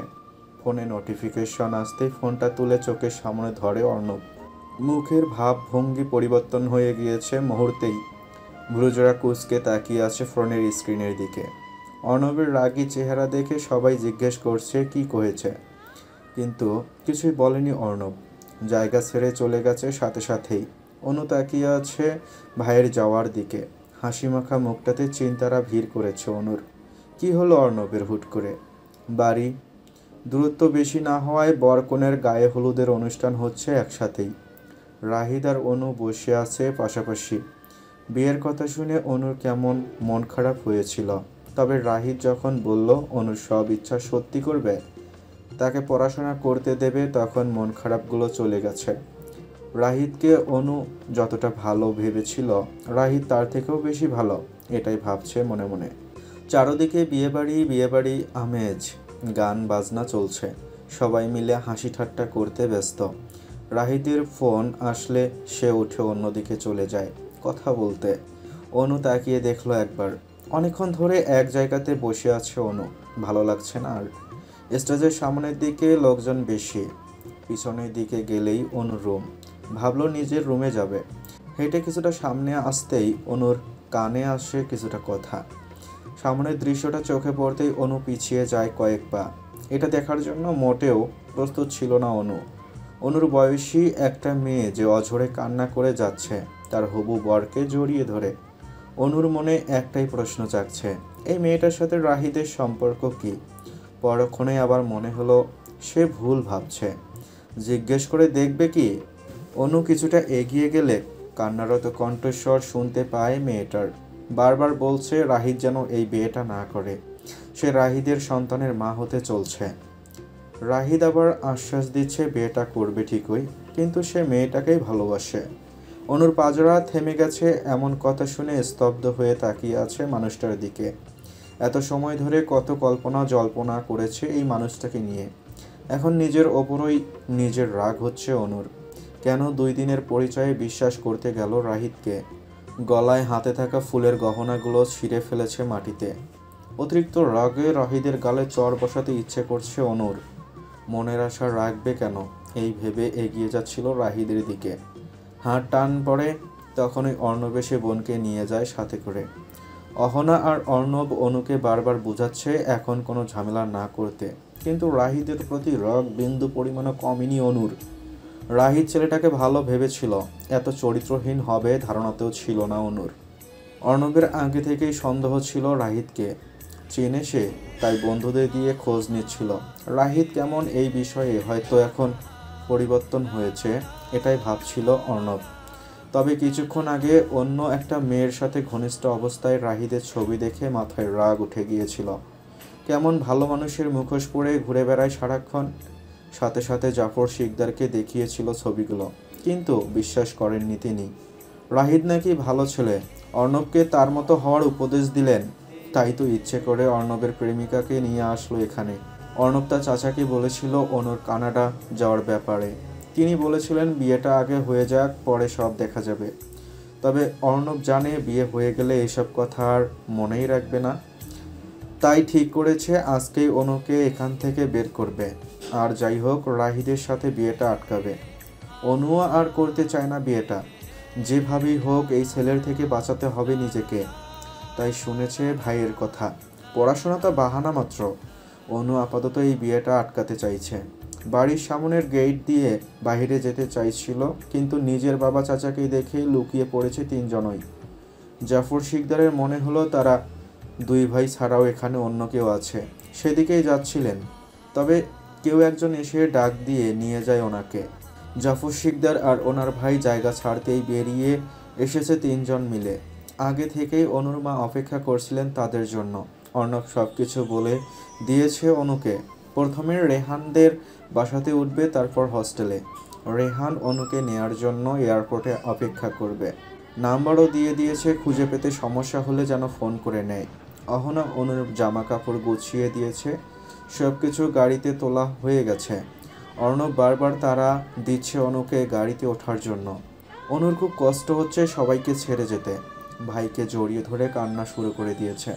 ফোনে নোটিফিকেশন আসতেই ফোনটা তুলে চোখের সামনে ধরে অর্ণব। মুখের ভাব ভঙ্গি পরিবর্তন হয়ে গিয়েছে মুহূর্তেই। ভ্রুজোড়া কুঁচকে তাকিয়ে আছে ফোনের স্ক্রিনের দিকে। অর্ণবের রাগী চেহারা দেখে সবাই জিজ্ঞেস করছে কি করেছে, কিন্তু কিছুই বলেনি অর্ণব। জায়গা ছেড়ে চলে গেছে সাথে সাথেই। অনু তাকিয়ে আছে ভাইয়ের যাওয়ার দিকে। হাসি মাখা মুখটাতে চিন্তারা ভিড় করেছে অনুর। কি হলো অর্ণবের হুট করে? বাড়ি দূরত্ব বেশি না হওয়ায় বরকনের গায়ে হলুদের অনুষ্ঠান হচ্ছে একসাথেই। রাহিদ আর অনু বসে আছে পাশাপাশি। বিয়ের কথা শুনে অনুর কেমন মন খারাপ হয়েছিল, তবে রাহিদ যখন বলল অনুর সব ইচ্ছা সত্যি করবে, তাকে পড়াশোনা করতে দেবে, তখন মন খারাপগুলো চলে গেছে। রাহিদকে অনু যতটা ভালো ভেবেছিল, রাহিদ তার থেকেও বেশি ভালো, এটাই ভাবছে মনে মনে। চারদিকে বিয়েবাড়ি আমেজ, গান বাজনা চলছে। সবাই মিলে হাসি ঠাট্টা করতে ব্যস্ত। রাহিদের ফোন আসলে সে উঠে অন্যদিকে চলে যায় কথা বলতে। অনু তাকিয়ে দেখলো একবার। অনেকক্ষণ ধরে এক জায়গাতে বসে আছে অনু, ভালো লাগছে না আর। স্টেজের সামনের দিকে লোকজন বেশি, পিছনের দিকে গেলেই অনুর রুম। ভাবলো নিজের রুমে যাবে। হেঁটে কিছুটা সামনে আসতেই অনুর কানে আসে কিছুটা কথা। সামনের দৃশ্যটা চোখে পড়তেই অনু পিছিয়ে যায় কয়েক পা। এটা দেখার জন্য মোটেও প্রস্তুত ছিল না অনু। অনুর বয়সী একটা মেয়ে যে অঝরে কান্না করে যাচ্ছে তার হবু বরকে জড়িয়ে ধরে। অনুর মনে একটাই প্রশ্ন জাগছে, এই মেয়েটার সাথে রাহিদের সম্পর্ক কি? পরক্ষণে আবার মনে হলো সে ভুল ভাবছে। জিজ্ঞেস করে দেখবে কি? অনু কিছুটা এগিয়ে গেলে কান্নারত কণ্ঠস্বর শুনতে পায় মেয়েটার। বারবার বলছে রাহিদ যেন এই বিয়েটা না করে, সে রাহিদের সন্তানের মা হতে চলছে। রাহিদ আবার আশ্বাস দিচ্ছে বিয়েটা করবে ঠিকই, কিন্তু সে মেয়েটাকেই ভালোবাসে। অনুর পাজরা থেমে গেছে, এমন কথা শুনে স্তব্ধ হয়ে তাকিয়ে আছে মানুষটার দিকে। এত সময় ধরে কত কল্পনা জল্পনা করেছে এই মানুষটাকে নিয়ে। এখন নিজের ওপরই নিজের রাগ হচ্ছে অনুর। কেন 2 দিনের পরিচয়ে বিশ্বাস করতে গেল রাহিদকে? গলায় হাতে থাকা ফুলের গহনাগুলো ছিঁড়ে ফেলেছে মাটিতে। অতিরিক্ত রাগে রাহিদের গালে চড় বসাতে ইচ্ছে করছে অনুর। মনের আশা রাখবে কেন, এই ভেবে এগিয়ে যাচ্ছিল রাহিদের দিকে। হাত টান পড়ে, তখনই অর্ণব এসে বোনকে নিয়ে যায় সাথে করে। অহনা আর অর্ণব অনুকে বারবার বোঝাচ্ছে এখন কোনো ঝামেলা না করতে, কিন্তু রাহিদের প্রতি রাগ বিন্দু পরিমাণও কমেনি অনুর। রাহিদ ছেলেটাকে ভালো ভেবেছিল, এত চরিত্রহীন হবে ধারণাতেও ছিল না অনুর। অর্ণবের আগে থেকেই সন্দেহ ছিল রাহিদকে চেনে সে, তাই বন্ধুদের দিয়ে খোঁজ নিচ্ছিল রাহিদ কেমন। এই বিষয়ে হয়তো এখন পরিবর্তন হয়েছে, এটাই ভাবছিল অর্ণব। তবে কিছুক্ষণ আগে অন্য একটা মেয়ের সাথে ঘনিষ্ঠ অবস্থায় রাহিদের ছবি দেখে মাথায় রাগ উঠে গিয়েছিল। কেমন ভালো মানুষের মুখোশ পরে ঘুরে বেড়ায় সারাক্ষণ। সাথে সাথে জাফর শিকদারকে দেখিয়েছিল ছবিগুলো, কিন্তু বিশ্বাস করেননি তিনি। রাহিদ নাকি ভালো ছেলে, অর্ণবকে তার মতো হওয়ার উপদেশ দিলেন। তাই তো ইচ্ছে করে অর্ণবের প্রেমিকাকে নিয়ে আসলো এখানে। অর্ণব তার চাচাকে বলেছিল অনুর কানাডা যাওয়ার ব্যাপারে। তিনি বলেছিলেন বিয়েটা আগে হয়ে যাক, পরে সব দেখা যাবে। তবে অর্ণব জানে বিয়ে হয়ে গেলে এসব কথা আর মনেই রাখবে না। তাই ঠিক করেছে আজকেই অনুকে এখান থেকে বের করবে। আর যাই হোক, রাহিদের সাথে বিয়েটা আটকাবে। অনুও আর করতে চায় না বিয়েটা। যেভাবেই হোক এই ছেলের থেকে বাঁচাতে হবে নিজেকে। তাই শুনেছে ভাইয়ের কথা। পড়াশোনা তো বাহানা মাত্র। অনু আপাতত এই বিয়েটা আটকাতে চাইছে। বাড়ির সামনের গেট দিয়ে বাইরে যেতে চাইছিল, কিন্তু নিজের বাবা চাচাকে দেখে লুকিয়ে পড়েছে 3 জনই। জাফর শিকদারের মনে হলো তারা 2 ভাই ছাড়াও এখানে অন্য কেউ আছে। সেদিকেই যাচ্ছিলেন, তবে কেউ একজন এসে ডাক দিয়ে নিয়ে যায় ওনাকে। জাফর শিকদার আর ওনার ভাই জায়গা ছাড়তেই বেরিয়ে এসেছে 3 জন মিলে। আগে থেকেই অনুর মা অপেক্ষা করছিলেন তাদের জন্য। অর্ণব সব কিছু বলে দিয়েছে অনুকে। প্রথমে রেহানদের বাসাতে উঠবে, তারপর হস্টেলে। রেহান অনুকে নেয়ার জন্য এয়ারপোর্টে অপেক্ষা করবে। নাম্বারও দিয়ে দিয়েছে, খুঁজে পেতে সমস্যা হলে যেন ফোন করে নেয়। অহনা অনুর জামা কাপড় গুছিয়ে দিয়েছে, সব কিছু গাড়িতে তোলা হয়ে গেছে। অর্ণব বারবার তাড়া দিচ্ছে অনুকে গাড়িতে ওঠার জন্য। অনুর খুব কষ্ট হচ্ছে সবাইকে ছেড়ে যেতে। ভাইকে জড়িয়ে ধরে কান্না শুরু করে দিয়েছে।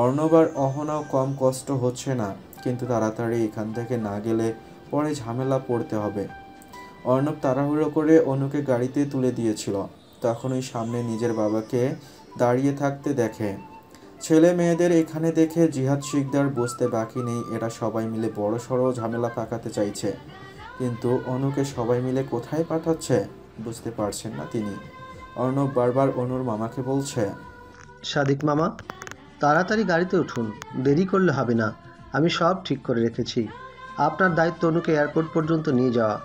অর্ণব আর অহনাও কম কষ্ট হচ্ছে না, কিন্তু তাড়াতাড়ি এখান থেকে না গেলে পরে ঝামেলা পড়তে হবে। অর্ণব তাড়াহুড়ো করে অনুকে গাড়িতে তুলে দিয়েছিল, তখনই সামনে নিজের বাবাকে দাঁড়িয়ে থাকতে দেখে। ছেলে মেয়েদের এখানে দেখে জিহাদ শিকদার বুঝতে বাকি নেই এরা সবাই মিলে বড় সড়ো ঝামেলা পাকাতে চাইছে। কিন্তু অনুকে সবাই মিলে কোথায় পাঠাচ্ছে বুঝতে পারছেন না তিনি। অর্ণব বারবার অনুর মামাকে বলছে, সাদিক মামা, তাড়াতাড়ি গাড়িতে উঠুন, দেরি করলে হবে না। আমি সব ঠিক করে রেখেছি। আপনার দায়িত্ব অনুকে এয়ারপোর্ট পর্যন্ত নিয়ে যাওয়া।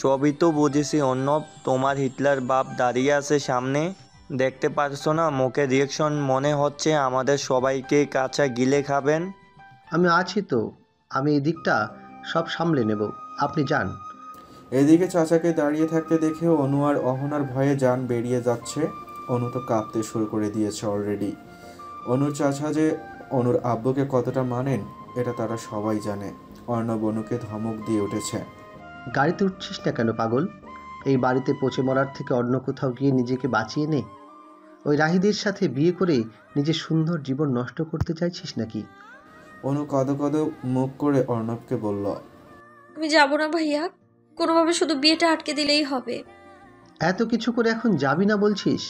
সবই তো বুঝেছি অর্ণব, তোমার হিটলার বাপ দাঁড়িয়ে আছে সামনে, দেখতে পারছো না মুখের রিয়েকশন? মনে হচ্ছে আমাদের সবাইকে কাঁচা গিলে খাবেন। আমি আছি তো, আমি এই দিকটা সব সামলে নেব, আপনি যান। এদিকে চাচাকে দাঁড়িয়ে থাকতে দেখে অনু আর অহনার ভয়ে যান বেরিয়ে যাচ্ছে। অনু তো কাঁপতে শুরু করে দিয়েছে অলরেডি। অনুর চাচা যে অনুর আব্বুকে কতটা মানেন এটা তারা সবাই জানে। অর্ণব অনুকে ধমক দিয়ে উঠেছে, গাড়িতে উঠছিস না কেন পাগল? এই বাড়িতে পচে মরার থেকে অন্য কোথাও গিয়ে নিজেকে বাঁচিয়ে নে। ওই রাহিদের সাথে বিয়ে করে নিজের সুন্দর জীবন নষ্ট করতে চাইছিস নাকি? অনু কদো কদো মুখ করে অর্ণবকে বলল, আমি যাব না ভাইয়া, কোনোভাবে শুধু বিয়েটা আটকে দিলেই হবে। এত কিছু করে এখন যাবি না বলছিস?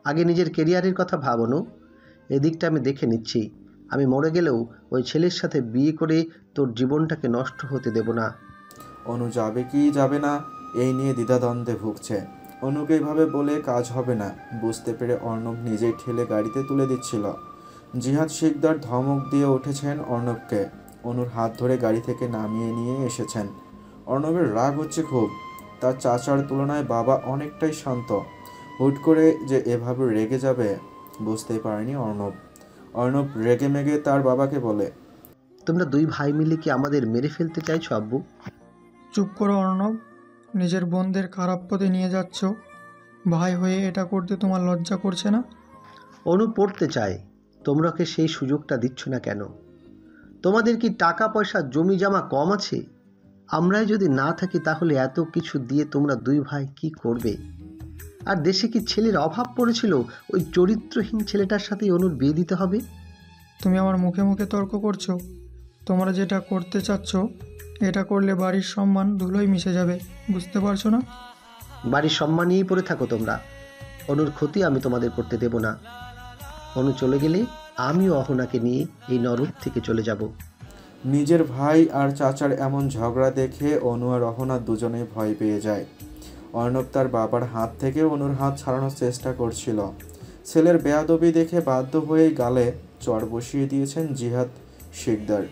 আগে নিজের কেরিয়ারের কথা ভাবনো। এদিকটা আমি দেখে নিচ্ছি। আমি মরে গেলেও ওই ছেলের সাথে বিয়ে করে তোর জীবনটাকে নষ্ট হতে দেব না। অনু যাবে কি যাবে না এই নিয়ে দ্বিধাদ্বন্দ্বে ভুগছে। অনুকে এভাবে বলে কাজ হবে না বুঝতে পেরে অর্ণব নিজেই ঠেলে গাড়িতে তুলে দিচ্ছিল। জিহাদ শিকদার ধমক দিয়ে উঠেছেন অর্ণবকে। অনুর হাত ধরে গাড়ি থেকে নামিয়ে নিয়ে এসেছেন। অর্ণবের রাগ হচ্ছে খুব। তার চাচার তুলনায় বাবা অনেকটাই শান্ত। হুট করে যে এভাবে রেগে যাবে বুঝতেই পারেনি অর্ণব। অর্ণব রেগে মেগে তার বাবাকে বলে, তোমরা 2 ভাই মিলে কি আমাদের মেরে ফেলতে চাইছো আব্বু? চুপ করো অর্ণব, নিজের বোনদের খারাপ পথে নিয়ে যাচ্ছ। ভাই হয়ে এটা করতে তোমার লজ্জা করছে না? অনু পড়তে চায়, তোমরা ওকে সেই সুযোগটা দিচ্ছ না কেন? তোমাদের কি টাকা পয়সা জমি জমা কম আছে? আমরাই যদি না থাকি তাহলে এত কিছু দিয়ে তোমরা দুই ভাই কি করবে? আর দেশে কি ছেলের অভাব পড়েছিল ওই চরিত্রহীন ছেলেটার সাথেই অনুর বিয়ে দিতে হবে? তুমি আমার মুখে মুখে তর্ক করছো। তোমরা যেটা করতে চাচ্ছ, এটা করলে বাড়ির সম্মান ধুলোয় মিশে যাবে, বুঝতে পারছো না? বাড়ির সম্মান নিয়েই পড়ে থাকো তোমরা। অনুর ক্ষতি আমি তোমাদের করতে দেব না। অনু চলে গেলে আমিও অহনাকে নিয়ে এই নরক থেকে চলে যাব। নিজের ভাই আর চাচার এমন ঝগড়া দেখে অনু আর অহনা দুজনেই ভয় পেয়ে যায়। অর্ণব তার বাবার হাত থেকে অনুর হাত ছাড়ানোর চেষ্টা করছিল। ছেলের বেয়াদবি দেখে বাধ্য হয়ে গালে চড় বসিয়ে দিয়েছেন জিহাদ শিকদার।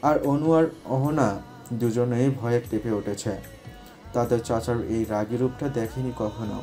আর অনু আর অহনা দুজনেই ভয়ে কেঁপে উঠেছে। তাদের চাচার এই রাগী রূপটা দেখেনি কখনো।